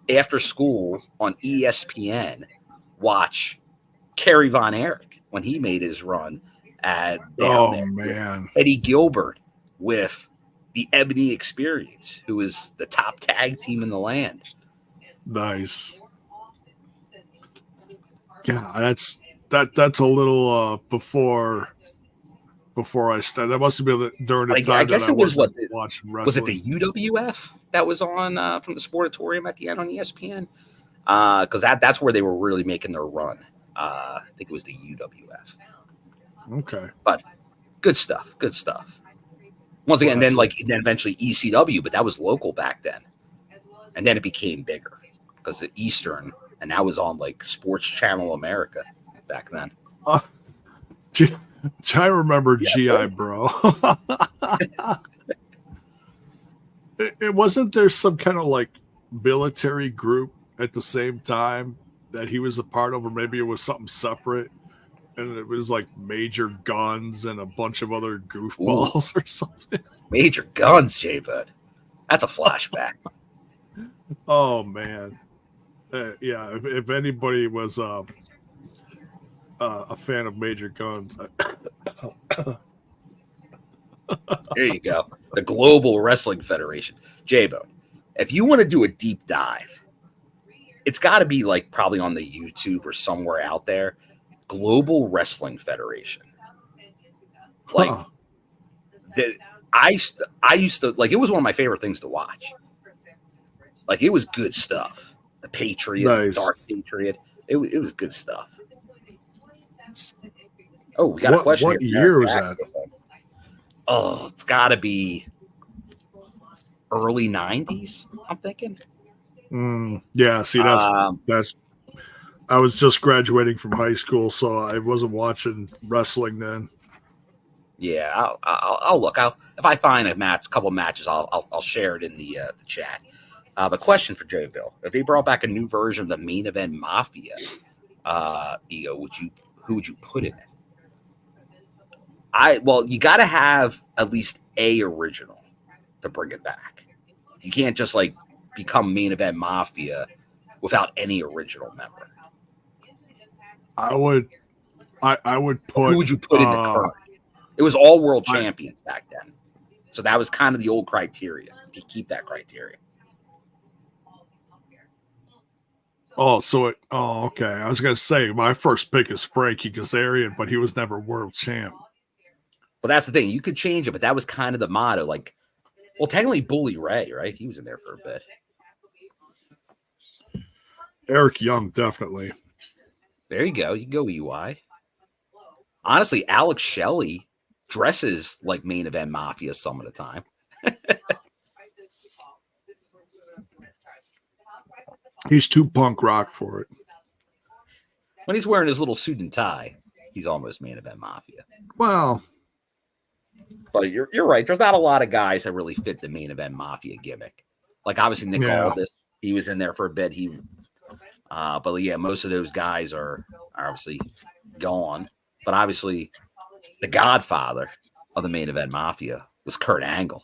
after school on ESPN, watch Kerry Von Erich when he made his run at down there. Man, Eddie Gilbert with the Ebony Experience, who is the top tag team in the land. Nice. Yeah, that's a little before I started. That must have been during the time I guess that I was watching wrestling. Was it the UWF that was on from the Sportatorium at the end on ESPN? Because that's where they were really making their run. I think it was the UWF. Okay, but good stuff. Once again, then eventually ECW, but that was local back then, and then it became bigger because the Eastern, and that was on like Sports Channel America back then. I remember GI Bro. It wasn't there some kind of like military group at the same time that he was a part of, or maybe it was something separate, and it was like Major Guns and a bunch of other goofballs or something. Major Guns, J-Bud. That's a flashback. Oh man, yeah. If anybody was a fan of Major Guns. There you go. The Global Wrestling Federation. J-Bone, if you want to do a deep dive, it's got to be like probably on the YouTube or somewhere out there. Global Wrestling Federation. Like, I used to, like, it was one of my favorite things to watch. Like, it was good stuff. The Patriot, the Dark Patriot. It was good stuff. Oh, we got a question. What year was that? Oh, it's got to be early 90s, I'm thinking. Yeah, see, that's I was just graduating from high school, so I wasn't watching wrestling then. Yeah, I'll look. If I find a couple matches, I'll share it in the chat. But question for Joe Bill: if they brought back a new version of the main event Mafia, Ego, who would you put in it? You got to have at least a original to bring it back. You can't just like become main event Mafia without any original member. I would put. Who would you put in the current? It was all world champions back then, so that was kind of the old criteria. To keep that criteria. Okay. I was gonna say my first pick is Frankie Kazarian, but he was never world champ. Well, that's the thing. You could change it, but that was kind of the motto. Like, well, technically, Bully Ray, right? He was in there for a bit. Eric Young, definitely. There you go. You can go EY. Honestly, Alex Shelley dresses like main event Mafia some of the time. He's too punk rock for it. When he's wearing his little suit and tie, he's almost main event Mafia. Well, but you're right. There's not a lot of guys that really fit the main event Mafia gimmick. Like obviously Nick Aldis, he was in there for a bit. But yeah, most of those guys are obviously gone. But obviously, the godfather of the main event Mafia was Kurt Angle.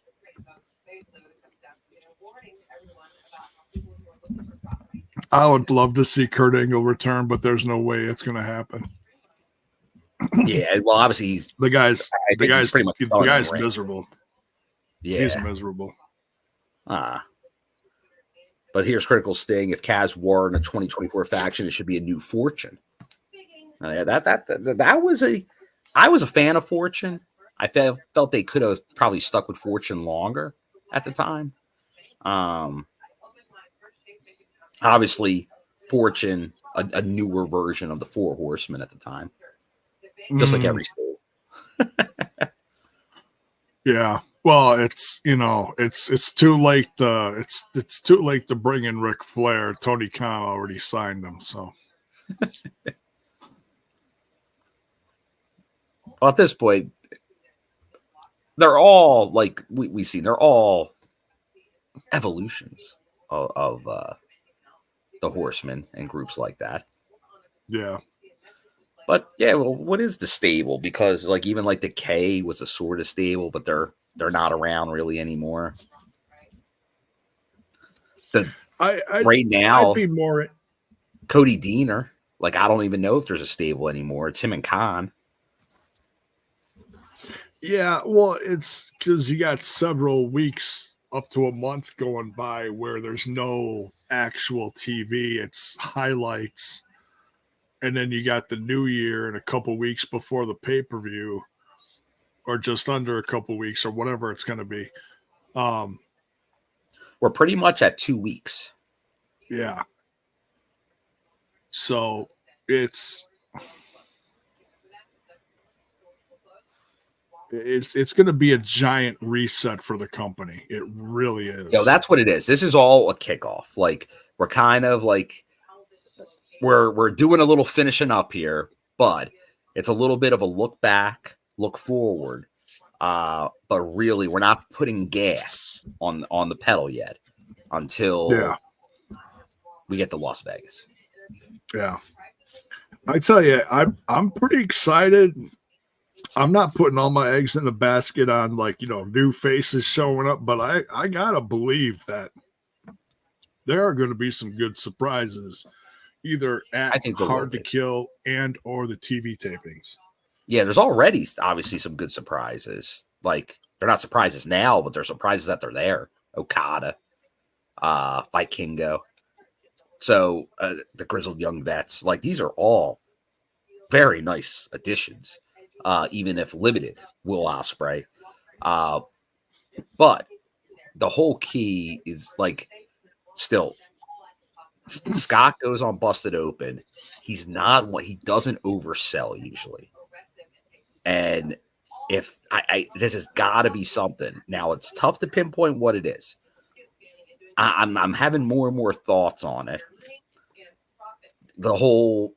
I would love to see Kurt Angle return, but there's no way it's going to happen. Yeah, well, obviously the guy's pretty much miserable. Yeah, he's miserable. But here's Critical Sting: if Kaz were in a 2024 faction, it should be a new Fortune. I was a fan of Fortune. I felt they could have probably stuck with Fortune longer at the time. Obviously, Fortune, a newer version of the Four Horsemen at the time, just like every stable. Yeah, well, it's too late. It's too late to bring in Ric Flair. Tony Khan already signed him, so. Well, at this point, they're all like we see. They're all evolutions of the Horsemen and groups like that. Yeah. But yeah, well, what is the stable? Because like even like the K was a sort of stable, but they're not around really anymore. Right now, I'd be more Cody Deaner. Like I don't even know if there's a stable anymore. It's him and Khan. Yeah, well, it's because you got several weeks up to a month going by where there's no actual TV. It's highlights. And then you got the new year and a couple weeks before the pay-per-view, or just under a couple weeks or whatever it's going to be. We're pretty much at 2 weeks. Yeah. So it's going to be a giant reset for the company. It really is. That's what it is. This is all a kickoff. Like we're kind of like we're doing a little finishing up here, but it's a little bit of a look back, look forward. But really, we're not putting gas on the pedal yet until we get to Las Vegas. Yeah, I tell you, I'm pretty excited. I'm not putting all my eggs in the basket on new faces showing up, but I gotta believe that there are going to be some good surprises, either at Hard to Kill and or the TV tapings. Yeah, there's already obviously some good surprises. Like they're not surprises now, but they're surprises that they're there. Okada, Vikingo. So the Grizzled Young Vets, like these are all very nice additions, even if limited. Will Ospreay, but the whole key is like still Scott goes on Busted Open. He doesn't oversell usually, and if this has got to be something. Now it's tough to pinpoint what it is. I'm having more and more thoughts on it. the whole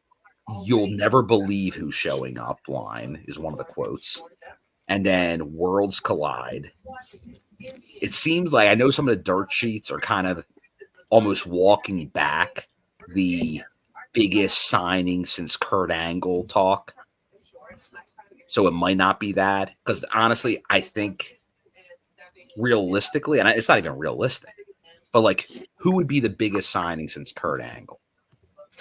"you'll never believe who's showing up" line is one of the quotes. And then worlds collide. It seems like I know some of the dirt sheets are kind of almost walking back the biggest signing since Kurt Angle talk. So it might not be that. Because honestly, I think realistically, and it's not even realistic, but like, who would be the biggest signing since Kurt Angle?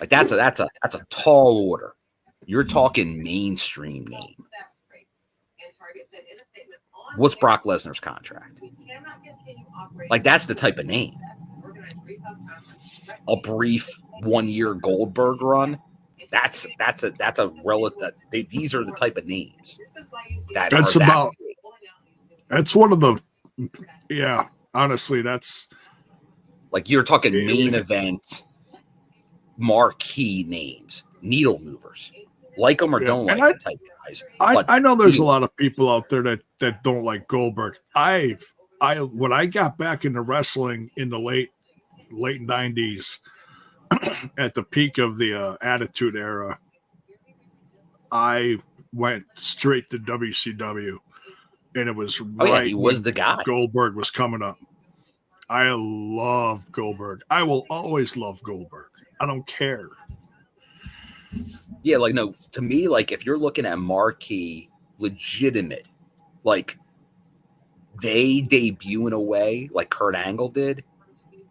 Like that's a tall order. You're talking mainstream name. What's Brock Lesnar's contract? Like that's the type of name. A brief 1 year Goldberg run. That's a relative. These are the type of names that's one of the. Yeah, honestly, that's like you're talking main event marquee names, needle movers. Like them or don't like the type guys. I know there's a lot of people out there that don't like Goldberg. When I got back into wrestling in the late 90s, at the peak of the Attitude Era, I went straight to WCW, and it was he was the guy. Goldberg was coming up. I love Goldberg. I will always love Goldberg. I don't care. Yeah, like no, to me, like if you're looking at marquee, legitimate, like they debut in a way like Kurt Angle did,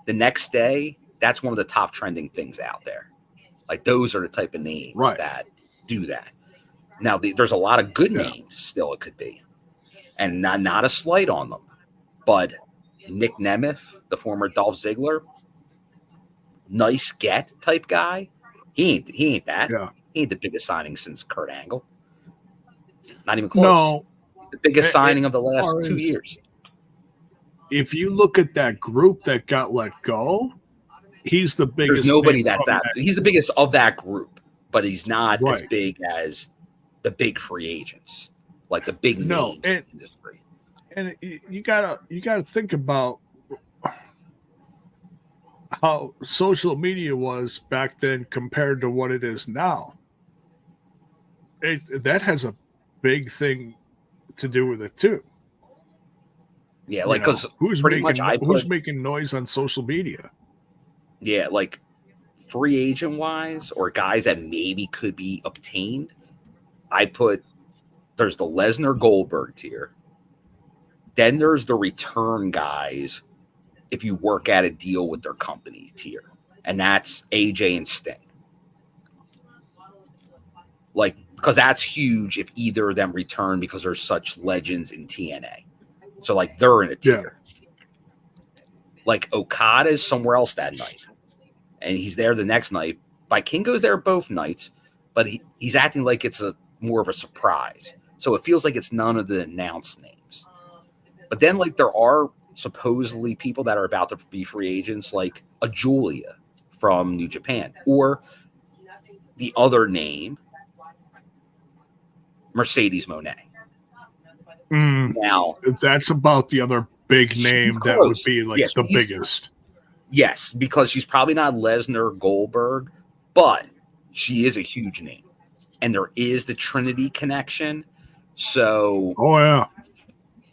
the next day, that's one of the top trending things out there. Like those are the type of names that do that. Now, there's a lot of good names still it could be, and not a slight on them, but Nick Nemeth, the former Dolph Ziggler, nice get type guy. He ain't that. Yeah. He ain't the biggest signing since Kurt Angle. Not even close. No. He's the biggest signing of the last 2 years. If you look at that group that got let go, he's the biggest. There's nobody that's that. He's the biggest of that group, but he's not as big as the big free agents, like the big names in the industry. And you gotta think about how social media was back then compared to what it is now. That has a big thing to do with it too. Yeah, like because who's making noise on social media? Yeah, like free agent wise or guys that maybe could be obtained. There's the Lesnar Goldberg tier. Then there's the return guys if you work at a deal with their company tier. And that's AJ and Sting. Like, because that's huge if either of them return because they're such legends in TNA. So, like, they're in a tier. Yeah. Like, Okada's somewhere else that night. And he's there the next night. Vikingo's there both nights, but he's acting like it's more of a surprise. So it feels like it's none of the announced names. But then, like, there are supposedly people that are about to be free agents, like a Julia from New Japan. Or the other name, Mercedes Moné. Now, that's about the other big name that would be like the biggest. Yes, because she's probably not Lesnar Goldberg, but she is a huge name. And there is the Trinity connection. So,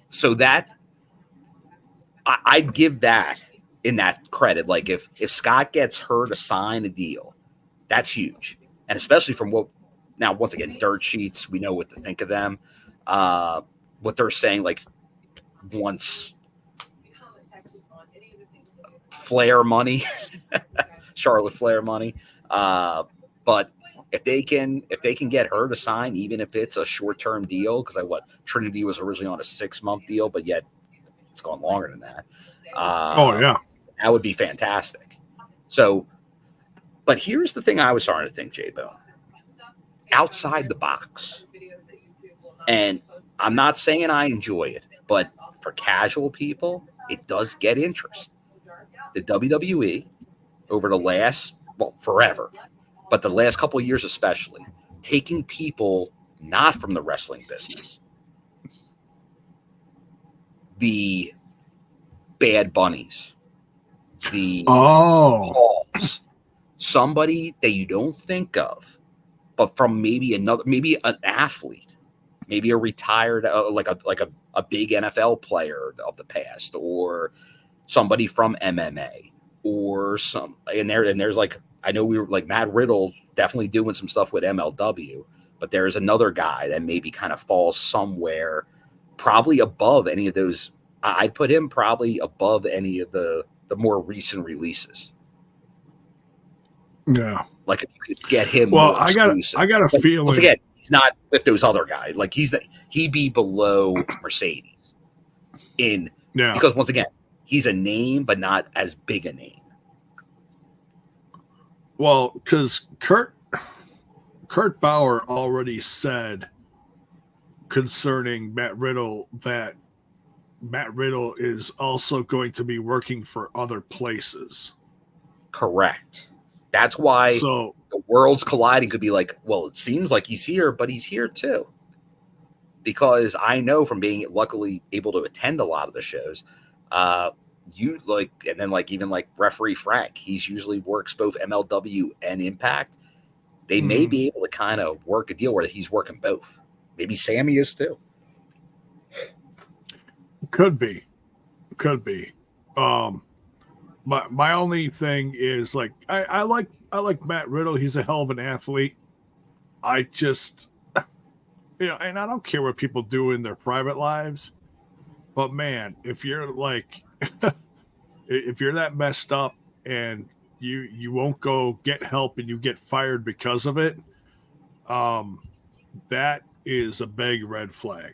so that I'd give that in that credit. Like if Scott gets her to sign a deal, that's huge. And especially from now, once again, dirt sheets, we know what to think of them. What they're saying, like once Flair money, Charlotte Flair money. But if they can get her to sign, even if it's a short-term deal, because Trinity was originally on a 6-month deal, but yet it's gone longer than that. That would be fantastic. So, but here's the thing I was starting to think, J-Bone. Outside the box. And I'm not saying I enjoy it, but for casual people, it does get interest. The WWE, over the last, forever, but the last couple of years especially, taking people not from the wrestling business, the Bad Bunnies, the Pauls, somebody that you don't think of, but from maybe an athlete, maybe a retired, like a big NFL player of the past, or somebody from MMA, or there's like, I know we were like Matt Riddle definitely doing some stuff with MLW, but there's another guy that maybe kind of falls somewhere, probably above any of those. I'd put him probably above any of the more recent releases. Yeah. Like if you could get him. Well, more I got a but feeling. once again, he's not with those other guys. Like he'd be below Mercedes because once again, he's a name, but not as big a name. Well, because Kurt Bauer already said concerning Matt Riddle that Matt Riddle is also going to be working for other places. Correct. That's why the worlds colliding could be like, well, it seems like he's here, but he's here too. Because I know from being luckily able to attend a lot of the shows, you like, and then like even like referee Frank, he's usually works both MLW and Impact. They may be able to kind of work a deal where he's working both. Maybe Sami is too. Could be. My only thing is like I like Matt Riddle. He's a hell of an athlete. I just, and I don't care what people do in their private lives, but man, if you're like, if you're that messed up and you won't go get help and you get fired because of it, that is a big red flag.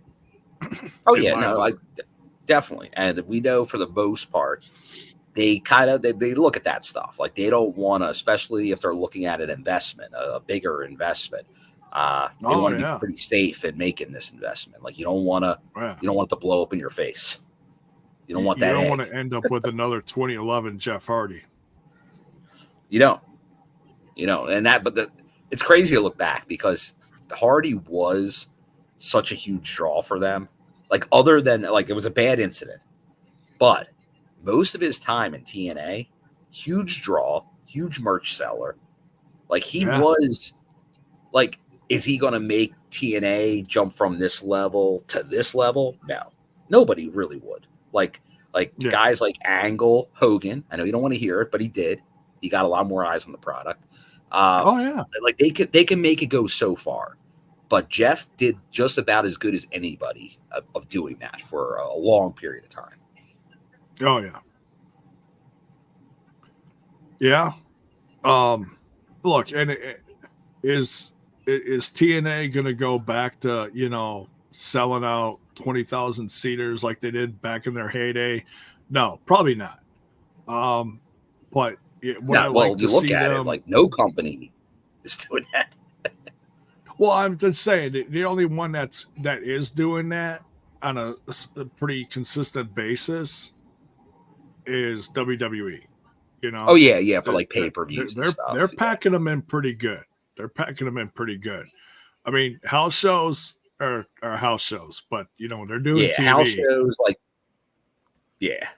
Oh yeah, no, definitely. And we know for the most part, they kind of they look at that stuff. Like they don't want to, especially if they're looking at an investment, a bigger investment. They want to be pretty safe in making this investment. Like you don't want to blow up in your face. You don't want that. You don't want to end up with another 2011 Jeff Hardy. You don't. And it's crazy to look back because Hardy was such a huge draw for them. Like other than like it was a bad incident, but most of his time in TNA, huge draw, huge merch seller. Like he was like, is he going to make TNA jump from this level to this level? No, nobody really would. Like guys like Angle, Hogan. I know you don't want to hear it, but he did. He got a lot more eyes on the product. Like they can make it go so far. But Jeff did just about as good as anybody of doing that for a long period of time. Oh yeah. Yeah. Look, and is TNA going to go back to, selling out 20,000 seaters like they did back in their heyday? No, probably not. But like to look see at them, it like no company is doing that. Well, I'm just saying the only one that is doing that on a pretty consistent basis is WWE. Oh yeah, for like pay-per-views. They're packing them in pretty good. I mean, house shows are house shows, but they're doing TV. House shows like yeah.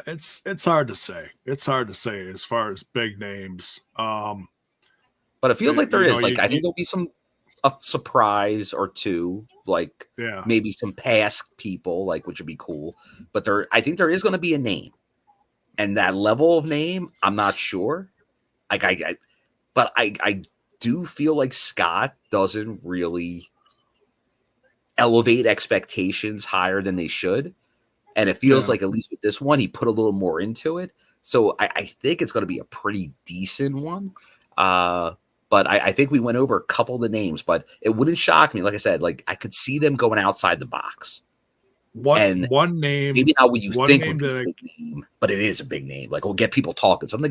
It's hard to say. It's hard to say as far as big names. But it feels like there is. Like I think there'll be a surprise or two, like maybe some past people, like which would be cool. But I think there is going to be a name, and that level of name, I'm not sure. Like I do feel like Scott doesn't really elevate expectations higher than they should. And it feels like, at least with this one, he put a little more into it. So I think it's going to be a pretty decent one. But I think we went over a couple of the names, but it wouldn't shock me. Like I said, like I could see them going outside the box. One name, maybe not what you think would be a big name, but it is a big name. Like we'll get people talking. I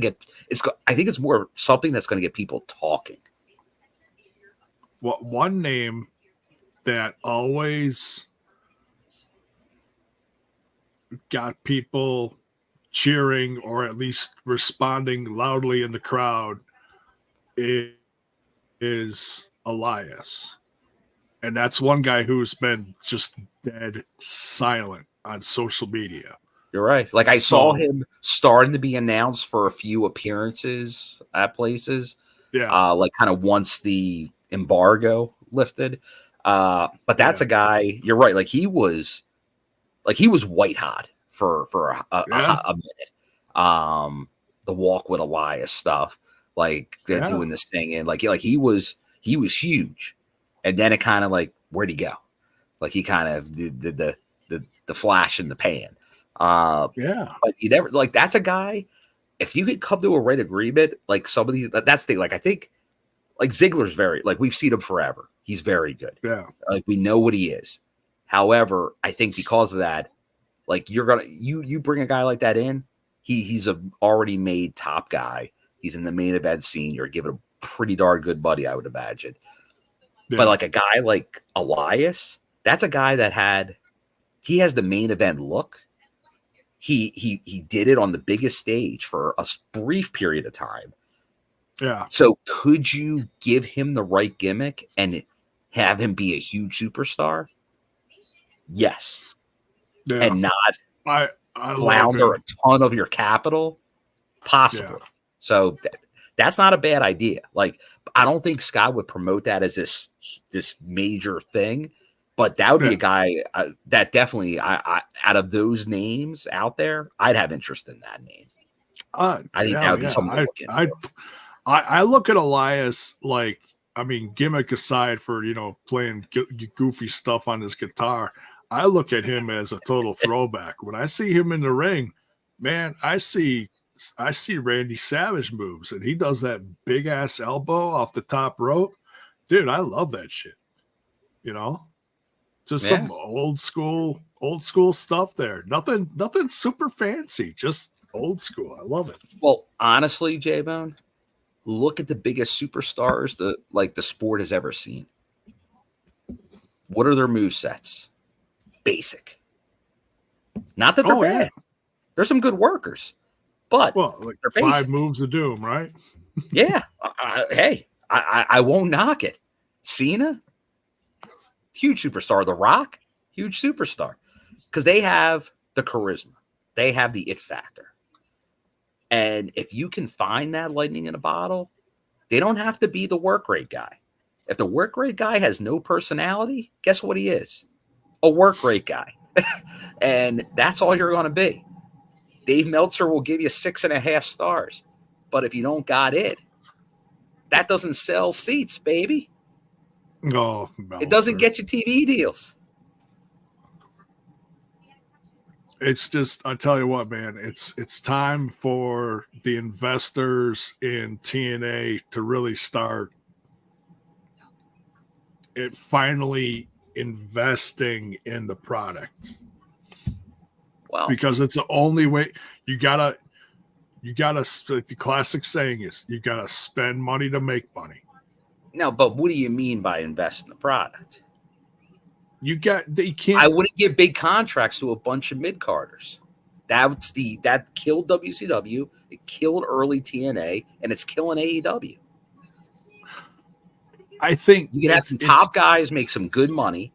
think it's more something that's going to get people talking. One name that always got people cheering or at least responding loudly in the crowd is Elias. And that's one guy who's been just dead silent on social media. You're right. Like I saw him starting to be announced for a few appearances at places. Yeah. Like kind of once the embargo lifted. But that's a guy, you're right. Like he was white hot for a minute. The walk with Elias stuff, like doing this thing, and like he was huge. And then it kind of like, where'd he go? Like he kind of did the flash in the pan. But you never, like, that's a guy, if you could come to a right agreement, like some of these, that's the thing. Like I think like Ziggler's very, like we've seen him forever. He's very good. Yeah. Like we know what he is. However, I think because of that, like you're gonna you bring a guy like that in, he's a already made top guy. He's in the main event scene. You're giving a pretty darn good buddy, I would imagine. Yeah. But like a guy like Elias, that's a guy that he has the main event look. He did it on the biggest stage for a brief period of time. Yeah. So could you give him the right gimmick and have him be a huge superstar? Yes. Yeah. And not flounder a ton of your capital? Possibly. Yeah. So that's not a bad idea. Like, I don't think Scott would promote that as this major thing, but that would be a guy that definitely, I out of those names out there, I'd have interest in that name. I think that would be something to look into. I look at Elias, like, I mean, gimmick aside for, playing goofy stuff on his guitar, I look at him as a total throwback. When I see him in the ring, man, I see Randy Savage moves, and he does that big ass elbow off the top rope. Dude, I love that shit. Just some old school stuff there. Nothing super fancy, just old school. I love it. Well, honestly, J-Bone, look at the biggest superstars the sport has ever seen. What are their movesets? Basic. Not that they're bad. Yeah. There's some good workers, but like they're 5 moves of doom, right? Yeah. Hey, I won't knock it. Cena, huge superstar. The Rock, huge superstar, because they have the charisma, they have the it factor, and if you can find that lightning in a bottle, they don't have to be the work rate guy. If the work rate guy has no personality, guess what he is? A work rate guy. And that's all you're going to be. Dave Meltzer will give you 6.5 stars. But if you don't got it, that doesn't sell seats, baby. No, it doesn't get you TV deals. It's just, I tell you what, man, it's time for the investors in TNA to really start finally investing in the product. Well, because it's the only way. You gotta, like the classic saying is, you gotta spend money to make money. Now, but what do you mean by invest in the product? You can't. I wouldn't give big contracts to a bunch of mid-carders. That killed WCW. It killed early TNA, and it's killing AEW. I think you can have some top guys make some good money,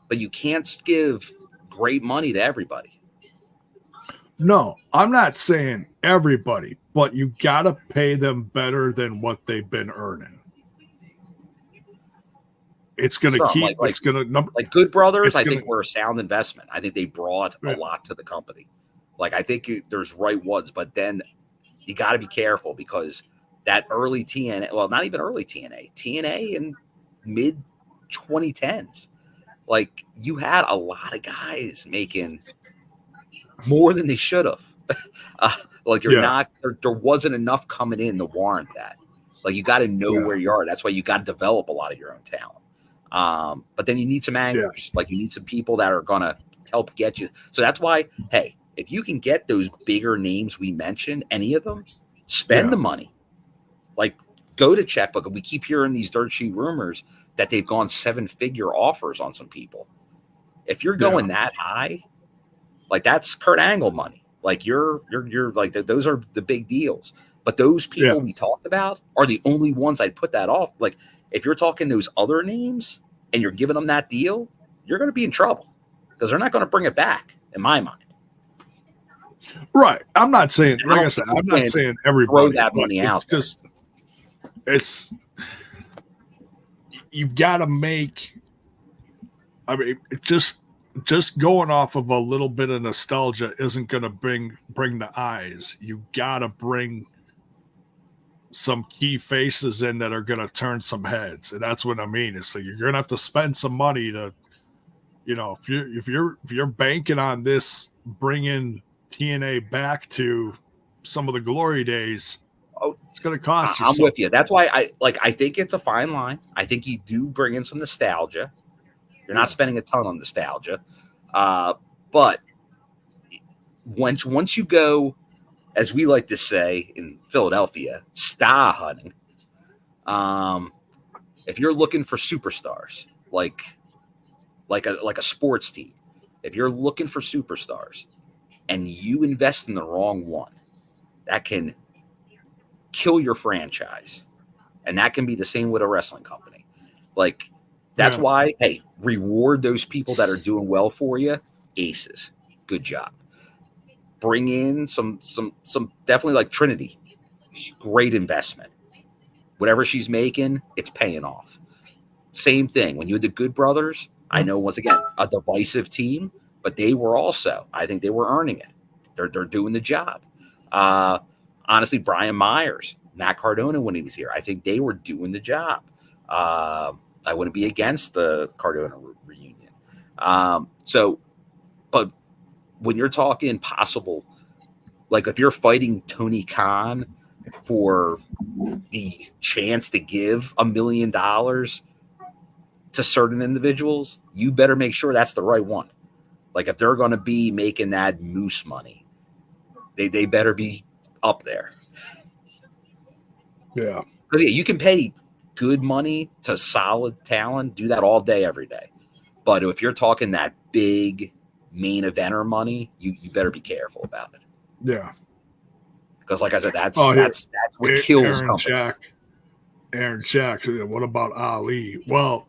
but you can't give great money to everybody. No, I'm not saying everybody, but you got to pay them better than what they've been earning. It's going to keep. It's going to like Good Brothers. I think were a sound investment. I think they brought a lot to the company. Like I think there's right ones, but then you got to be careful because that early TNA, well, not even early TNA in mid 2010s, like you had a lot of guys making more than they should have. Like there wasn't enough coming in to warrant that. Like you got to know where you are. That's why you got to develop a lot of your own talent. But then you need some anchors. Like you need some people that are going to help get you. So that's why, hey, if you can get those bigger names we mentioned, any of them, spend the money. Like go to Checkbook. We keep hearing these dirt sheet rumors that they've gone 7-figure offers on some people. If you're going that high, like that's Kurt Angle money. Like you're like those are the big deals. But those people we talked about are the only ones I'd put that off. Like if you're talking those other names and you're giving them that deal, you're going to be in trouble because they're not going to bring it back in my mind. Right. I'm not saying, And like I said, I'm not saying everybody. throw that money out there. It's you've got to make. I mean, just going off of a little bit of nostalgia isn't going to bring the eyes. You got to bring some key faces in that are going to turn some heads, and that's what I mean. It's like you're going to have to spend some money to, if you're banking on this bringing TNA back to some of the glory days. Oh, it's going to cost you. I'm with you. That's why I think it's a fine line. I think you do bring in some nostalgia. You're not spending a ton on nostalgia, but once you go, as we like to say in Philadelphia, star hunting. If you're looking for superstars, like a sports team, if you're looking for superstars, and you invest in the wrong one, that can kill your franchise, and that can be the same with a wrestling company. Like that's why, hey, reward those people that are doing well for you. Aces, good job. Bring in some definitely like Trinity, great investment. Whatever she's making, it's paying off. Same thing when you had the Good Brothers. I know once again a divisive team, but they were also, I think they were earning it. They're doing the job. Honestly, Brian Myers, Matt Cardona when he was here, I think they were doing the job. I wouldn't be against the Cardona reunion. But when you're talking possible, like if you're fighting Tony Khan for the chance to give $1 million to certain individuals, you better make sure that's the right one. Like if they're going to be making that moose money, they better be up there. Yeah. Because you can pay good money to solid talent, do that all day, every day. But if you're talking that big main eventer money, you better be careful about it. Yeah. Because like I said, that's what kills companies. Aaron Jack. What about Ali? Well,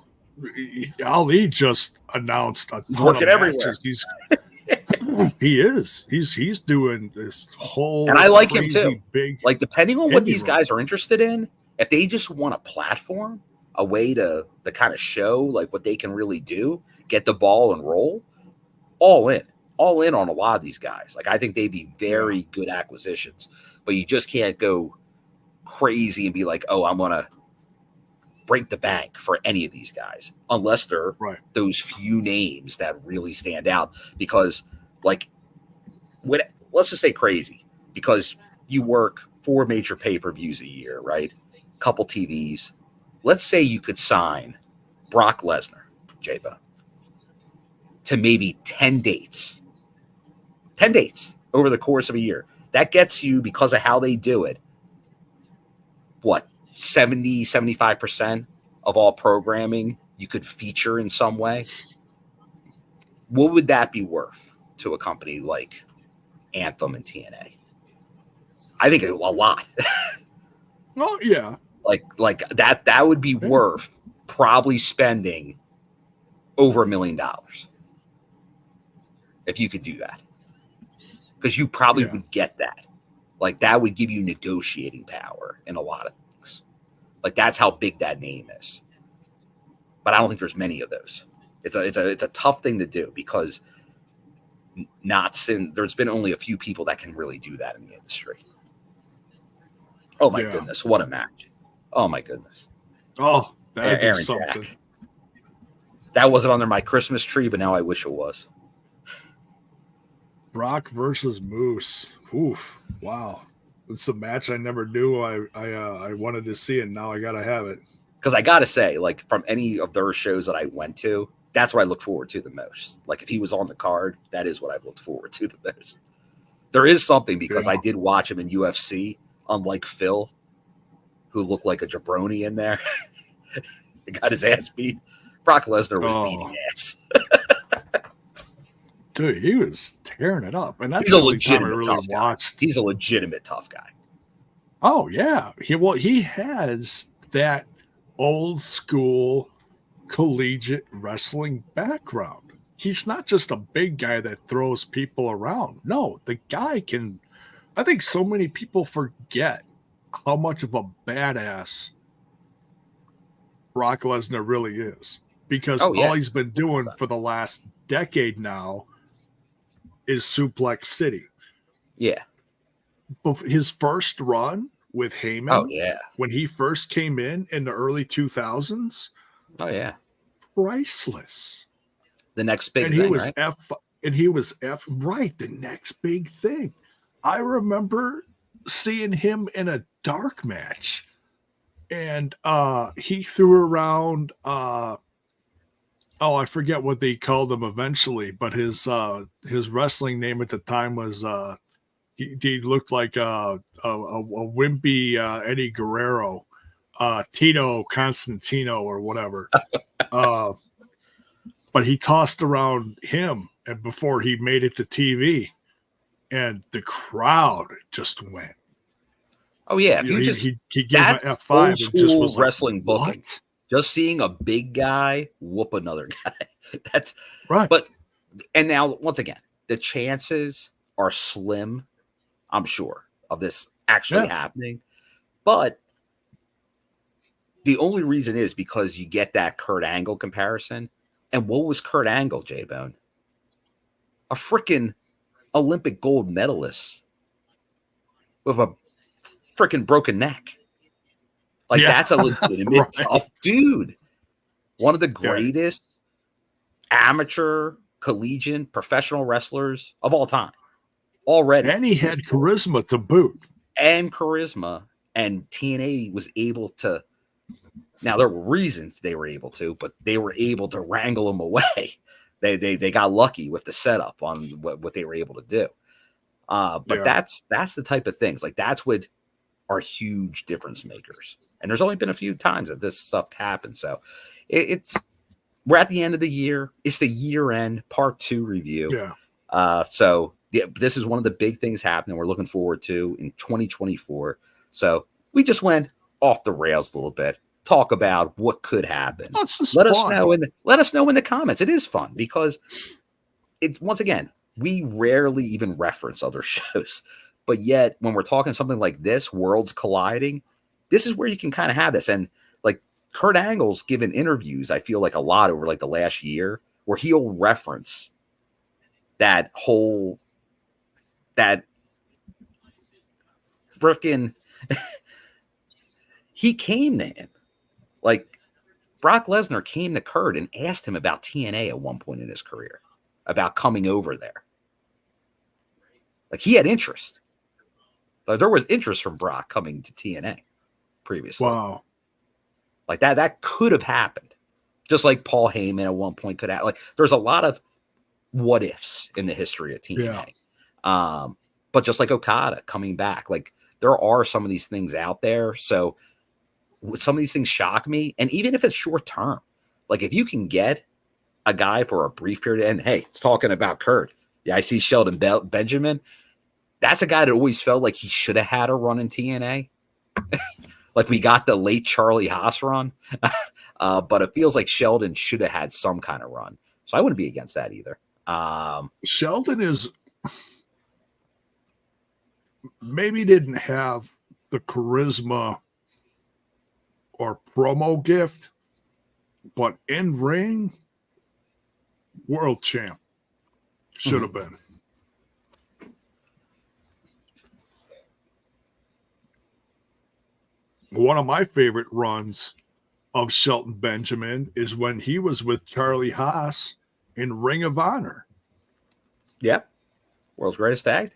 Ali just announced a ton working of everywhere. He's doing this whole, and I like him too. Big, like depending on what these guys are interested in, if they just want a platform, a way to kind of show like what they can really do, get the ball and roll, all in on a lot of these guys. Like I think they'd be very good acquisitions, but you just can't go crazy and be like, oh, I'm gonna break the bank for any of these guys unless they're those few names that really stand out. Because like let's just say crazy, because you work 4 major pay-per-views a year, right? Couple TVs. Let's say you could sign Brock Lesnar, J-Bo, to maybe 10 dates over the course of a year. That gets you, because of how they do it, what, 70-75% of all programming you could feature in some way. What would that be worth to a company like Anthem and TNA? I think a lot. Oh yeah. Like that would be worth probably spending over $1 million if you could do that. Because you probably would get that. Like that would give you negotiating power in a lot of things. Like that's how big that name is. But I don't think there's many of those. It's a tough thing to do because there's been only a few people that can really do that in the industry. Oh my goodness, what a match. Oh my goodness. Oh, that'd Aaron be something. Jack. That wasn't under my Christmas tree, but now I wish it was. Brock versus Moose. Oof. Wow. It's a match I never knew I wanted to see, and now I gotta have it. Because I gotta say, like from any of their shows that I went to, that's what I look forward to the most. Like if he was on the card, that is what I've looked forward to the most. There is something because I did watch him in UFC, unlike Phil, who looked like a jabroni in there. He got his ass beat. Brock Lesnar was beating ass. Dude, he was tearing it up. And that's he's a legitimate tough guy. Watched. He's a legitimate tough guy. Oh, yeah. He has that old school collegiate wrestling background. he's not just a big guy that throws people around. No, the guy can. I think so many people forget how much of a badass Brock Lesnar really is, because Oh, yeah. all he's been doing for the last decade now is Suplex City. Yeah. But his first run with Heyman, Oh, yeah. when he first came in the early 2000s, Oh, yeah. priceless. The next big And thing, he was right? right, the next big thing. I remember seeing him in a dark match, and he threw around I forget what they called him eventually, but his wrestling name at the time was he looked like a wimpy Eddie Guerrero, Tito Constantino or whatever. But he tossed around him, and before he made it to TV, and the crowd just went. Oh, yeah. If You know, you just he gave him an that's F5 old and just school was like, wrestling booking. what? Just seeing a big guy whoop another guy. That's Right. But and now once again, the chances are slim, I'm sure, of this actually happening. But the only reason is because you get that Kurt Angle comparison. And what was Kurt Angle, J-Bone? A freaking Olympic gold medalist with a freaking broken neck. Like, that's a legitimate tough dude. One of the greatest amateur, collegiate, professional wrestlers of all time. Already. And he had charisma to boot. And charisma. And TNA was able to. Now, there were reasons they were able to, but they were able to wrangle him away. They got lucky with the setup on what they were able to do. But that's the type of things. Like, that's what are huge difference makers. And there's only been a few times that this stuff happened. So we're at the end of the year. It's the year-end part 2 review. Yeah. So this is one of the big things happening we're looking forward to in 2024. So we just went off the rails a little bit. Talk about what could happen. Let us know in the comments. It is fun because it's, once again, we rarely even reference other shows, but yet when we're talking something like this, worlds colliding, this is where you can kind of have this. And like Kurt Angle's given interviews, I feel like a lot over like the last year, where he'll reference that freaking he came to him. Like, Brock Lesnar came to Kurt and asked him about TNA at one point in his career, about coming over there. Like, he had interest. Like, there was interest from Brock coming to TNA previously. Wow. Like, that could have happened. Just like Paul Heyman at one point could have. Like, there's a lot of what ifs in the history of TNA. Yeah. But just like Okada coming back, like, there are some of these things out there. So some of these things shock me. And even if it's short term, like if you can get a guy for a brief period, and hey, it's talking about Kurt. Yeah, I see Sheldon Benjamin. That's a guy that always felt like he should have had a run in TNA. Like we got the late Charlie Haas run. But it feels like Sheldon should have had some kind of run. So I wouldn't be against that either. Sheldon is maybe didn't have the charisma or promo gift, but in ring, world champ should have been. One of my favorite runs of Shelton Benjamin is when he was with Charlie Haas in Ring of Honor. Yep. World's Greatest Tag.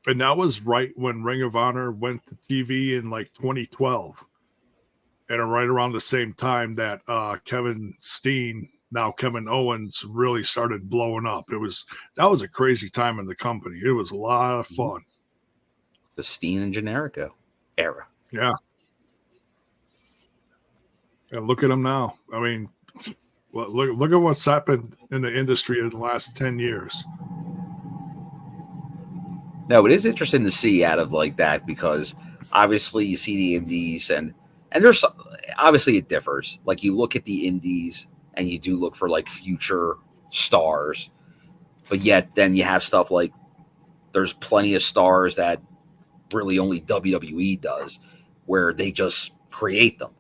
And that was right when Ring of Honor went to TV in like 2012. And right around the same time that Kevin Steen, now Kevin Owens, really started blowing up. That was a crazy time in the company. It was a lot of fun. The Steen and Generico era. Yeah. And look at him now. I mean, look at what's happened in the industry in the last 10 years. No, it is interesting to see out of like that because obviously you see the indies and there's obviously it differs. Like you look at the indies and you do look for like future stars, but yet then you have stuff like there's plenty of stars that really only WWE does, where they just create them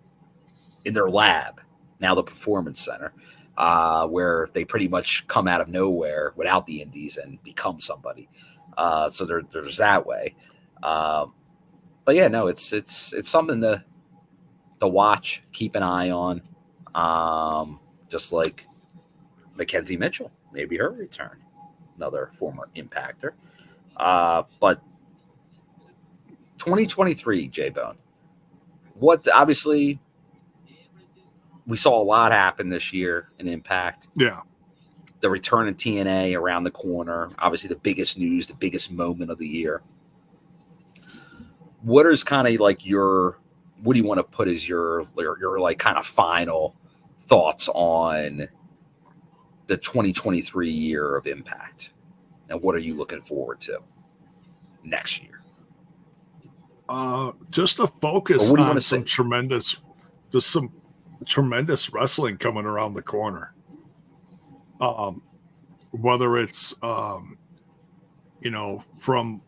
in their lab, now the Performance Center, where they pretty much come out of nowhere without the indies and become somebody. So there's that way. But yeah, no, it's something to watch, keep an eye on. Just like Mackenzie Mitchell, maybe her return, another former Impactor. But 2023, J-Bone. What obviously we saw a lot happen this year in Impact. Yeah. The return of TNA around the corner, obviously the biggest news, the biggest moment of the year. What is kind of like what do you want to put as your like kind of final thoughts on the 2023 year of Impact? And what are you looking forward to next year? Just a focus on some say? tremendous wrestling coming around the corner. Whether it's from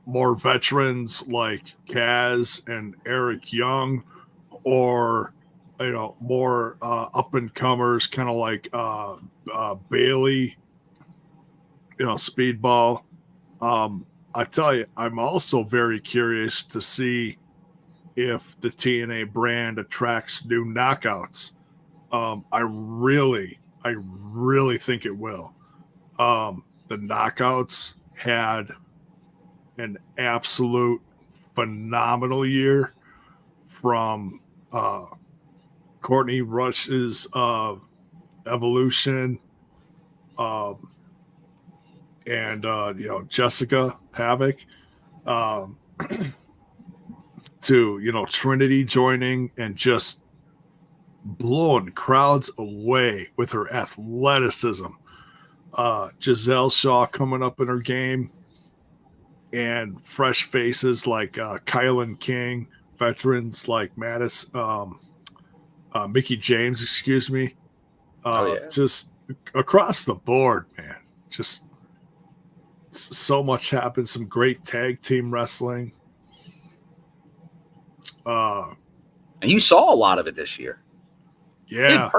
more veterans like Kaz and Eric Young, or more up and comers, kind of like Bailey, Speedball. I tell you, I'm also very curious to see if the TNA brand attracts new knockouts. I really think it will. The knockouts had an absolute phenomenal year, from Courtney Rush's Evolution, and Jessica Havoc, to Trinity joining and just blowing crowds away with her athleticism. Giselle Shaw coming up in her game, and fresh faces like Kylan King, veterans like Madison, Mickey James, just across the board, man. Just so much happened. Some great tag team wrestling. And you saw a lot of it this year. Yeah,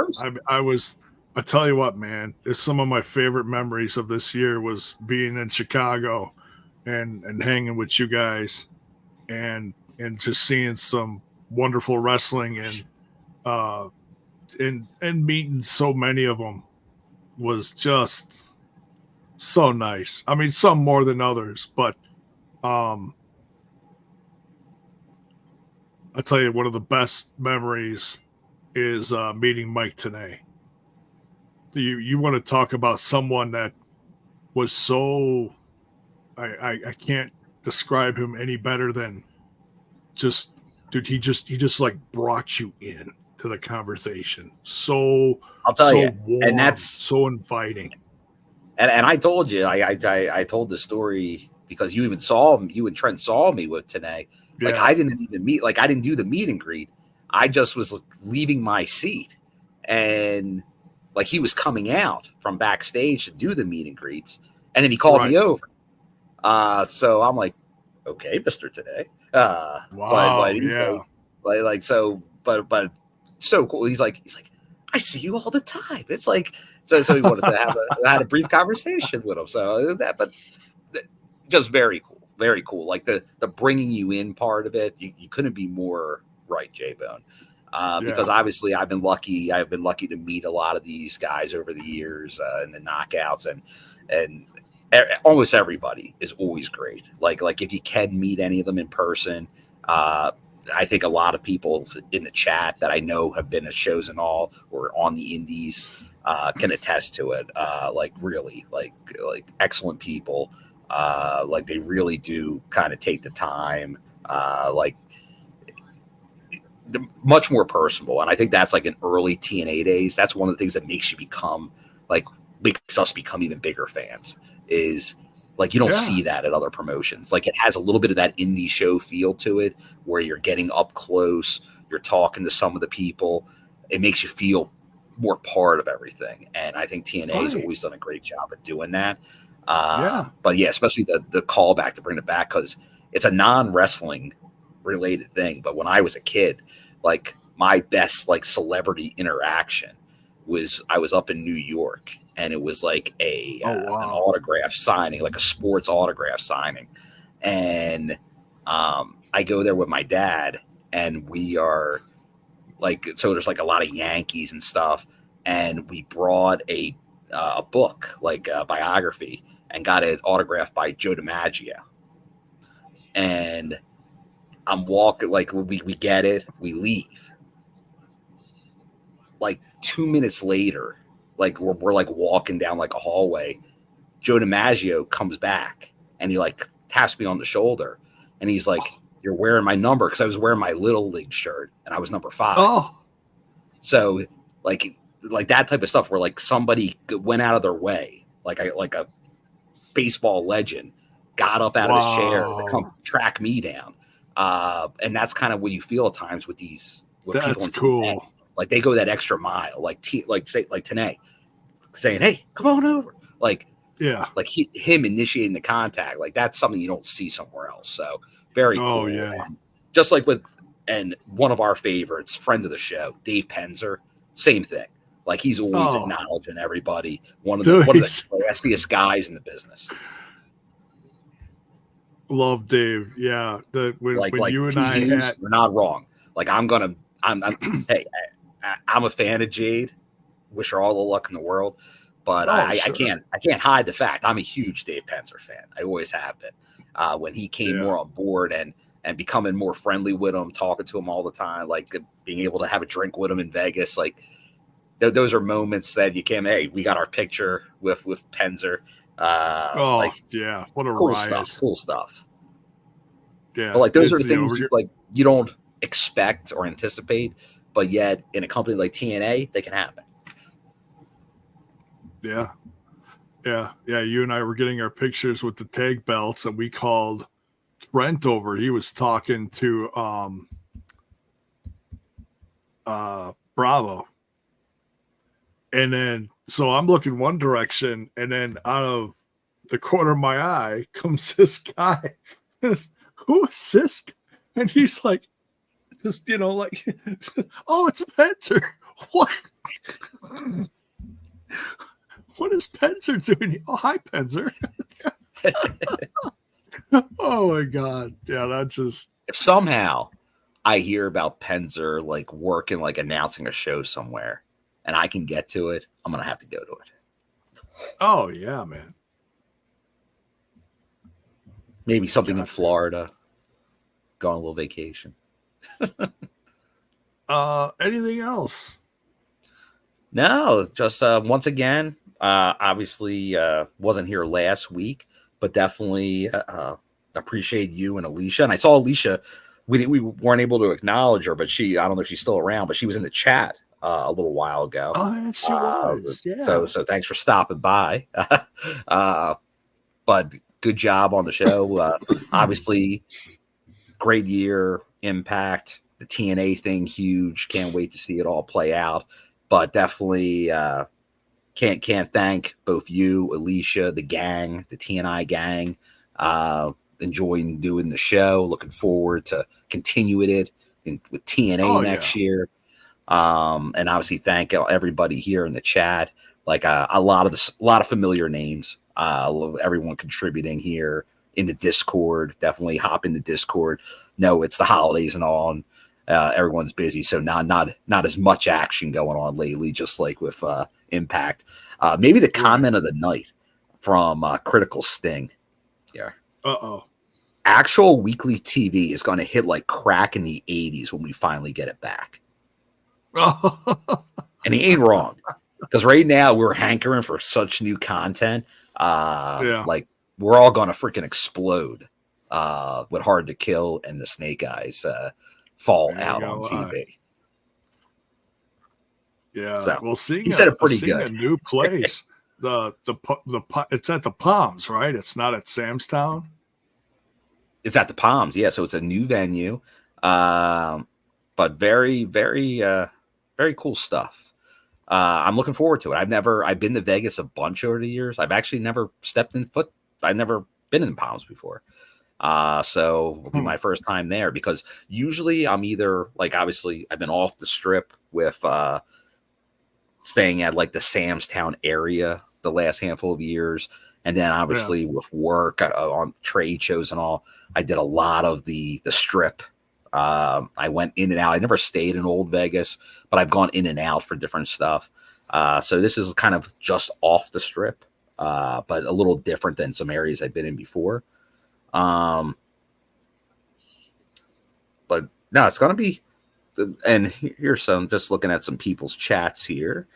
I tell you what, man, it's some of my favorite memories of this year was being in Chicago and hanging with you guys and just seeing some wonderful wrestling, and meeting so many of them was just so nice. I mean, some more than others, but I tell you, one of the best memories is meeting Mike Tenay. You want to talk about someone that was so, I can't describe him any better than just, dude, he just like brought you in to the conversation. So I'll tell you, warm, and that's so inviting. And I told you, I told the story because you and Trent saw me with Tenay. Like, I didn't even meet, like, I didn't do the meet and greet. I just was leaving my seat, and like he was coming out from backstage to do the meet and greets, and then he called me over. So I'm like, okay, Mr. Tenay. Wow, but so cool. He's like, I see you all the time. It's like, so he wanted to have a brief conversation with him. So but just very cool. Like the bringing you in part of it, you couldn't be more right, J-Bone. Because obviously I've been lucky to meet a lot of these guys over the years in the knockouts, and almost everybody is always great. Like if you can meet any of them in person, I think a lot of people in the chat that I know have been at shows and all, or on the indies, can attest to it. Like really, like excellent people. Like they really do kind of take the time. Like much more personable, and I think that's like in early TNA days. That's one of the things that makes us become even bigger fans. Is like you don't see that at other promotions. Like it has a little bit of that indie show feel to it, where you're getting up close, you're talking to some of the people. It makes you feel more part of everything. And I think TNA has Right. always done a great job at doing that. Yeah. But yeah, especially the callback to bring it back, because it's a non-wrestling related thing. But when I was a kid, like my best like celebrity interaction was I was up in New York, and it was like an autograph signing, like a sports autograph signing. And I go there with my dad, and we are like, so there's like a lot of Yankees and stuff, and we brought a book, like a biography, and got it autographed by Joe DiMaggio. And I'm walking, like we get it, we leave. Like 2 minutes later, like we're like walking down like a hallway, Joe DiMaggio comes back, and he like taps me on the shoulder, and he's like, "You're wearing my number," because I was wearing my Little League shirt, and I was number 5. Oh, so like that type of stuff where like somebody went out of their way, like a baseball legend got up out of his chair to come track me down. And that's kind of what you feel at times with these. With that's people cool. TNA. Like they go that extra mile, like TNA, saying, "Hey, come on over." Like him initiating the contact. Like that's something you don't see somewhere else. So very cool. Yeah. And just like and one of our favorites, friend of the show, Dave Penzer, same thing. Like he's always acknowledging everybody. One of the classiest guys in the business. Love Dave. Yeah. When you and I Hughes, you're not wrong. Like I'm hey, I'm a fan of Jade. Wish her all the luck in the world. But I can't hide the fact I'm a huge Dave Penzer fan. I always have been. When he came more on board and becoming more friendly with him, talking to him all the time, like being able to have a drink with him in Vegas, like those are moments that you can't. Hey, we got our picture with Penzer. What a cool riot. Cool stuff. Yeah, but like those are the things you don't expect or anticipate, but yet in a company like TNA, they can happen. Yeah. You and I were getting our pictures with the tag belts, and we called Trent over. He was talking to Bravo. And then, so I'm looking one direction, and then out of the corner of my eye comes this guy. Who is this guy? And he's like, just, like, oh, it's Penzer. What? What is Penzer doing? Oh, hi, Penzer. Oh, my God. Yeah, that just... If somehow I hear about Penzer, like, working, like, announcing a show somewhere, and I can get to it, I'm going to have to go to it. Oh, yeah, man. Maybe something in Florida. Go on a little vacation. Anything else? No, just once again, obviously wasn't here last week, but definitely appreciate you and Alicia. And I saw Alicia. We weren't able to acknowledge her, but I don't know if she's still around, but she was in the chat a little while ago. Oh, yes, she was. Yeah. So thanks for stopping by. But good job on the show. Obviously, great year, Impact, the TNA thing, huge. Can't wait to see it all play out. But definitely can't thank both you, Alicia, the gang, the TNI gang. Enjoying doing the show. Looking forward to continuing it with TNA next year. And obviously thank everybody here in the chat. Like a lot of familiar names. Everyone contributing here in the Discord. Definitely hop in the Discord. No, it's the holidays and all. And, everyone's busy, so not as much action going on lately, just like with Impact. Maybe the comment of the night from Critical Sting. Yeah. Actual weekly TV is going to hit like crack in the 80s when we finally get it back. And he ain't wrong, because right now we're hankering for such new content. Like we're all going to freaking explode with Hard to Kill and the Snake Eyes fall out on TV. Yeah, so, well, he said it pretty good. A new place. It's at the Palms, right? It's not at Sam's Town. It's at the Palms, yeah. So it's a new venue, but very, very, very cool stuff. I'm looking forward to it. I've been to Vegas a bunch over the years. I've actually never I've never been in Palms before. So it'll be my first time there, because usually I'm either like, obviously I've been off the strip with staying at like the Sam's Town area the last handful of years. And then obviously with work on trade shows and all, I did a lot of the strip. I went in and out. I never stayed in Old Vegas, but I've gone in and out for different stuff. So this is kind of just off the strip, but a little different than some areas I've been in before. But no, it's going to be, and here's some, just looking at some people's chats here.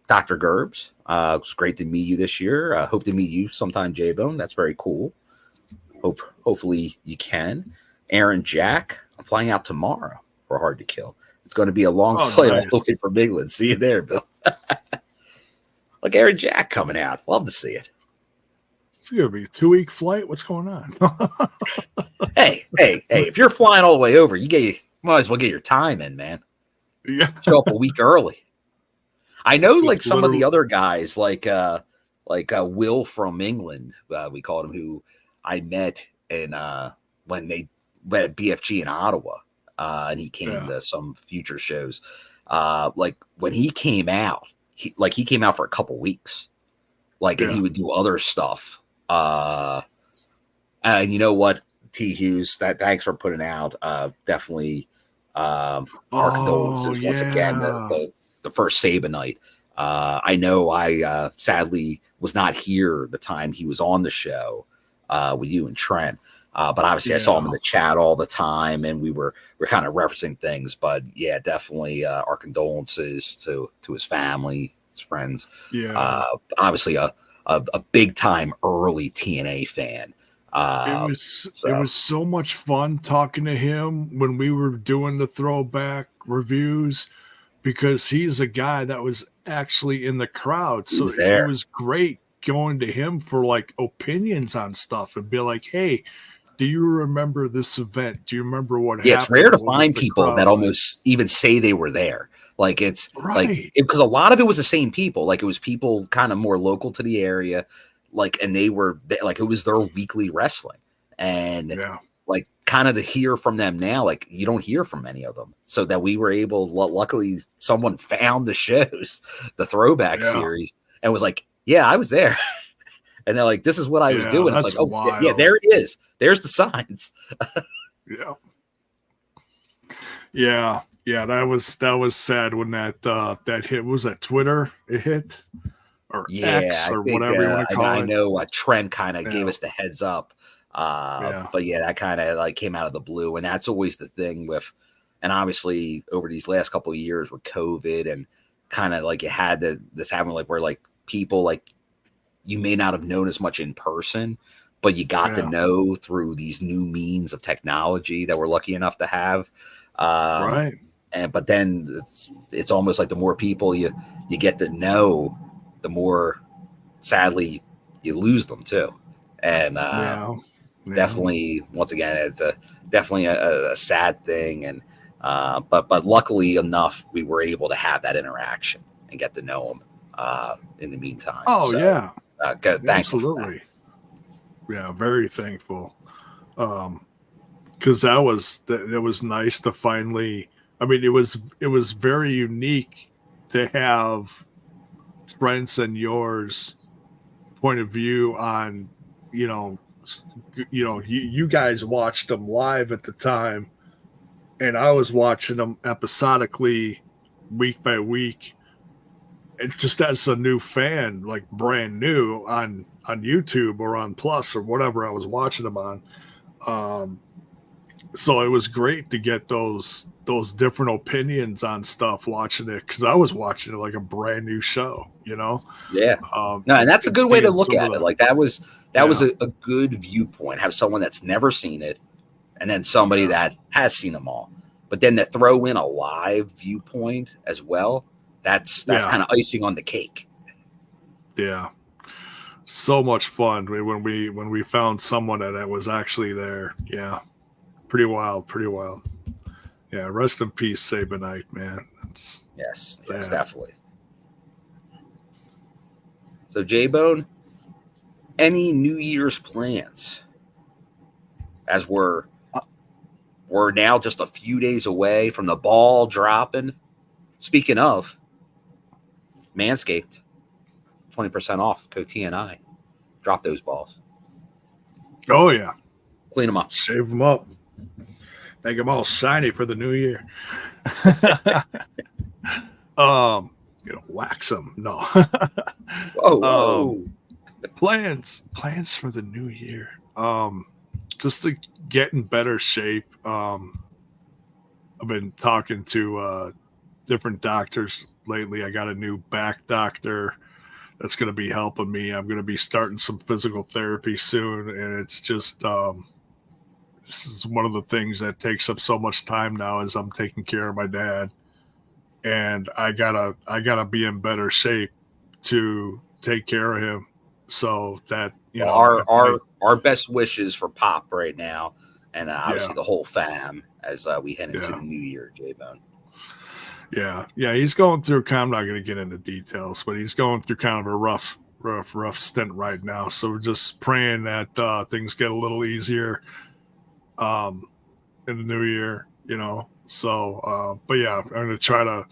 Dr. Gerbs, it's great to meet you this year. Hope to meet you sometime, J-Bone. That's very cool. Hopefully you can. Aaron Jack, I'm flying out tomorrow for Hard to Kill. It's going to be a long flight all the way from England. See you there, Bill. Look, Aaron Jack coming out. Love to see it. It's going to be a 2-week flight. What's going on? Hey, if you're flying all the way over, you might as well get your time in, man. Yeah. Show up a week early. I know, like some of the other guys, like Will from England, we called him, who I met in when they met at BFG in Ottawa, and he came to some future shows. Like when he came out, he came out for a couple weeks, and he would do other stuff. And you know what, T. Hughes, thanks for putting out. Definitely, our condolences once again. The first Sabin night. I know I sadly was not here the time he was on the show with you and Trent, but obviously I saw him in the chat all the time, and we're kind of referencing things. But yeah, definitely our condolences to his family, his friends. Yeah, obviously a big time early TNA fan. It was so much fun talking to him when we were doing the throwback reviews, because he's a guy that was actually in the crowd. So it was great going to him for like opinions on stuff and be like, hey, do you remember this event? Do you remember what happened? Yeah, it's rare to find people that almost even say they were there. Like it's because a lot of it was the same people. Like it was people kind of more local to the area. And they were like, it was their weekly wrestling. And like kind of to hear from them now, like you don't hear from many of them. So that we were able, luckily someone found the shows, the throwback series, and was like, yeah, I was there. And they're like, this is what I was doing. It's like, oh wild. Yeah, there it is. There's the signs. Yeah. That was sad when that hit. Was that Twitter? It hit, or X, or whatever you want to call it. I know Trent kind of gave us the heads up. But yeah, that kind of like came out of the blue, and that's always the thing with, and obviously over these last couple of years with COVID, and kind of like you had this happen, like where like people like you may not have known as much in person, but you got to know through these new means of technology that we're lucky enough to have. But then it's almost like the more people you get to know, the more sadly you lose them too. And definitely, once again, it's definitely a sad thing. And but luckily enough, we were able to have that interaction and get to know them in the meantime. Absolutely. Yeah, very thankful. Because it was nice to finally. I mean, it was very unique to have Trent's and yours point of view on, you guys watched them live at the time, and I was watching them episodically week by week, and just as a new fan, like brand new on YouTube or on Plus or whatever I was watching them on. So it was great to get those different opinions on stuff watching it, because I was watching it like a brand new show, Yeah. No, and that's a good way to look at it. Like that was a good viewpoint. Have someone that's never seen it, and then somebody that has seen them all. But then to throw in a live viewpoint as well, that's kind of icing on the cake. Yeah. So much fun when we found someone that was actually there. Yeah. Pretty wild. Yeah, rest in peace, Sabinite, man. Yes. Yes, definitely. So, J-Bone, any New Year's plans? As we're now just a few days away from the ball dropping. Speaking of, Manscaped, 20% off, code TNI. Drop those balls. Oh, yeah. Clean them up. Shave them up. Make them all shiny for the new year. Wax them. No. Whoa. Plans for the new year. Just to get in better shape. I've been talking to different doctors lately. I got a new back doctor that's going to be helping me. I'm going to be starting some physical therapy soon, and it's just this is one of the things that takes up so much time now as I'm taking care of my dad, and I gotta be in better shape to take care of him. So that our best wishes for Pop right now, and obviously the whole fam as we head into the new year, J-Bone. Yeah, he's going through. I'm not going to get into details, but he's going through kind of a rough stint right now. So we're just praying that things get a little easier in the new year, So, but yeah, I'm going to try to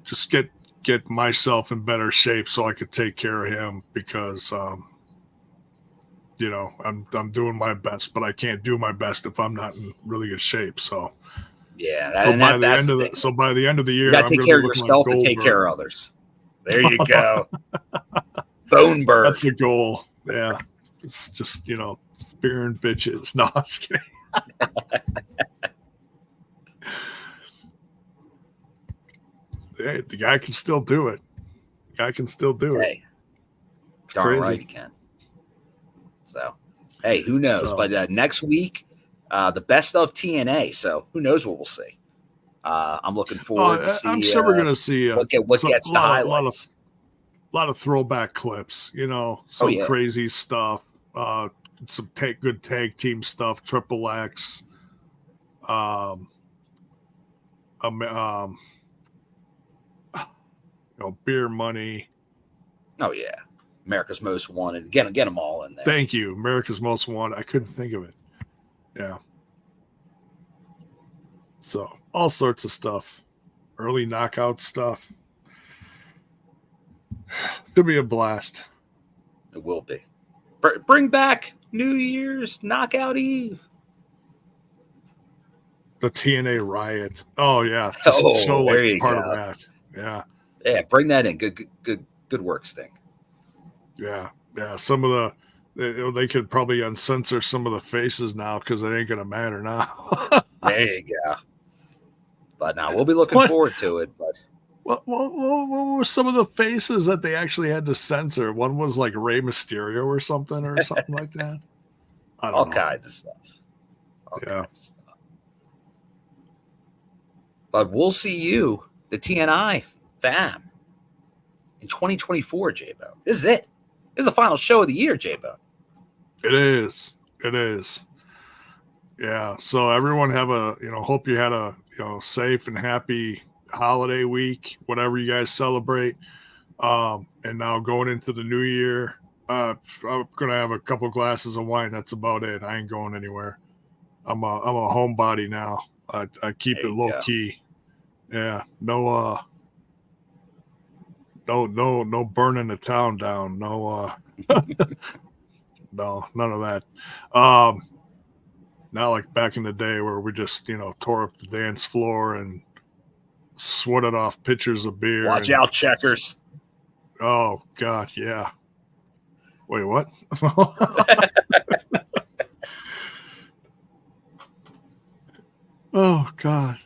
just get myself in better shape so I could take care of him because I'm doing my best, but I can't do my best if I'm not in really good shape. So. Yeah, So by the end of the year, you got to take care of yourself and take care of others. There you go. Boneberg. That's the goal. Yeah, it's just spearing bitches. No, I was kidding. Hey, the guy can still do it. Hey, darn right he can. So, hey, who knows? But next week. The best of TNA, so who knows what we'll see. I'm looking forward to see. I'm sure we're going to see what gets the highlights. A lot of throwback clips, some crazy stuff, some good tag team stuff, Triple X, Beer Money. Oh yeah, America's Most Wanted. Get them all in there. Thank you, America's Most Wanted. I couldn't think of it. Yeah. So all sorts of stuff, early knockout stuff. It'll be a blast. It will be. Bring back New Year's Knockout Eve. The TNA Riot. Oh yeah, just show like part of that. Yeah. Yeah, bring that in. Good work, Sting. Yeah. Some of they could probably uncensor some of the faces now because it ain't gonna matter now. There you go. But now we'll be looking forward to it. But what were some of the faces that they actually had to censor? One was like Rey Mysterio or something like that. I don't know. All kinds of stuff. Kinds of stuff. But we'll see you, the TNI fam, in 2024, J-Bone. This is it. This is the final show of the year, J-Bone. It is. Yeah. So everyone have hope you had a safe and happy holiday week, whatever you guys celebrate. And now going into the new year, I'm gonna have a couple glasses of wine. That's about it. I ain't going anywhere. I'm a homebody now. I keep it low key. Yeah. No burning the town down. No no, none of that. Not like back in the day where we just, tore up the dance floor and sweated off pitchers of beer. Watch out, checkers. Oh, God, yeah. Wait, what? Oh, God.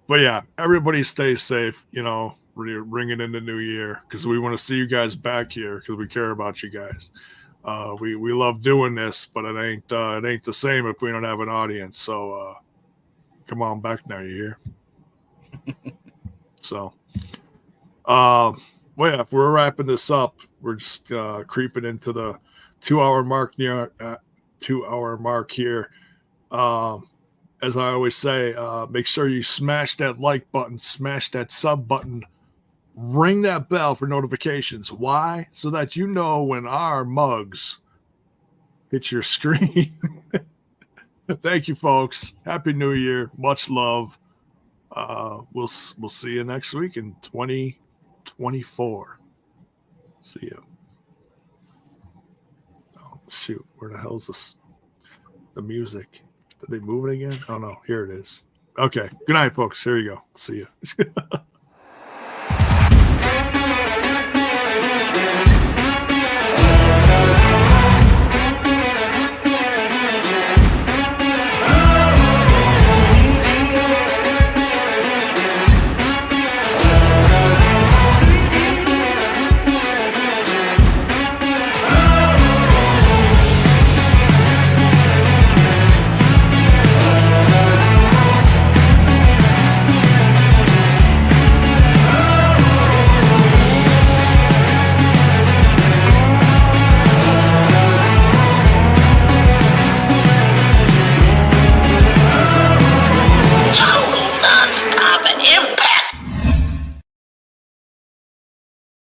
But yeah, everybody stay safe, ringing in the new year because we want to see you guys back here because we care about you guys. We love doing this, but it ain't the same if we don't have an audience. So come on back now, you hear? So, well, yeah, if we're wrapping this up, we're just creeping into the 2 hour mark here. as I always say, make sure you smash that like button, smash that sub button, ring that bell for notifications. Why? So that you know when our mugs hit your screen. Thank you, folks. Happy New Year. Much love. We'll see you next week in 2024. See you. Oh, shoot. Where the hell is this? The music. Did they move it again? Oh, no. Here it is. Okay. Good night, folks. Here you go. See you.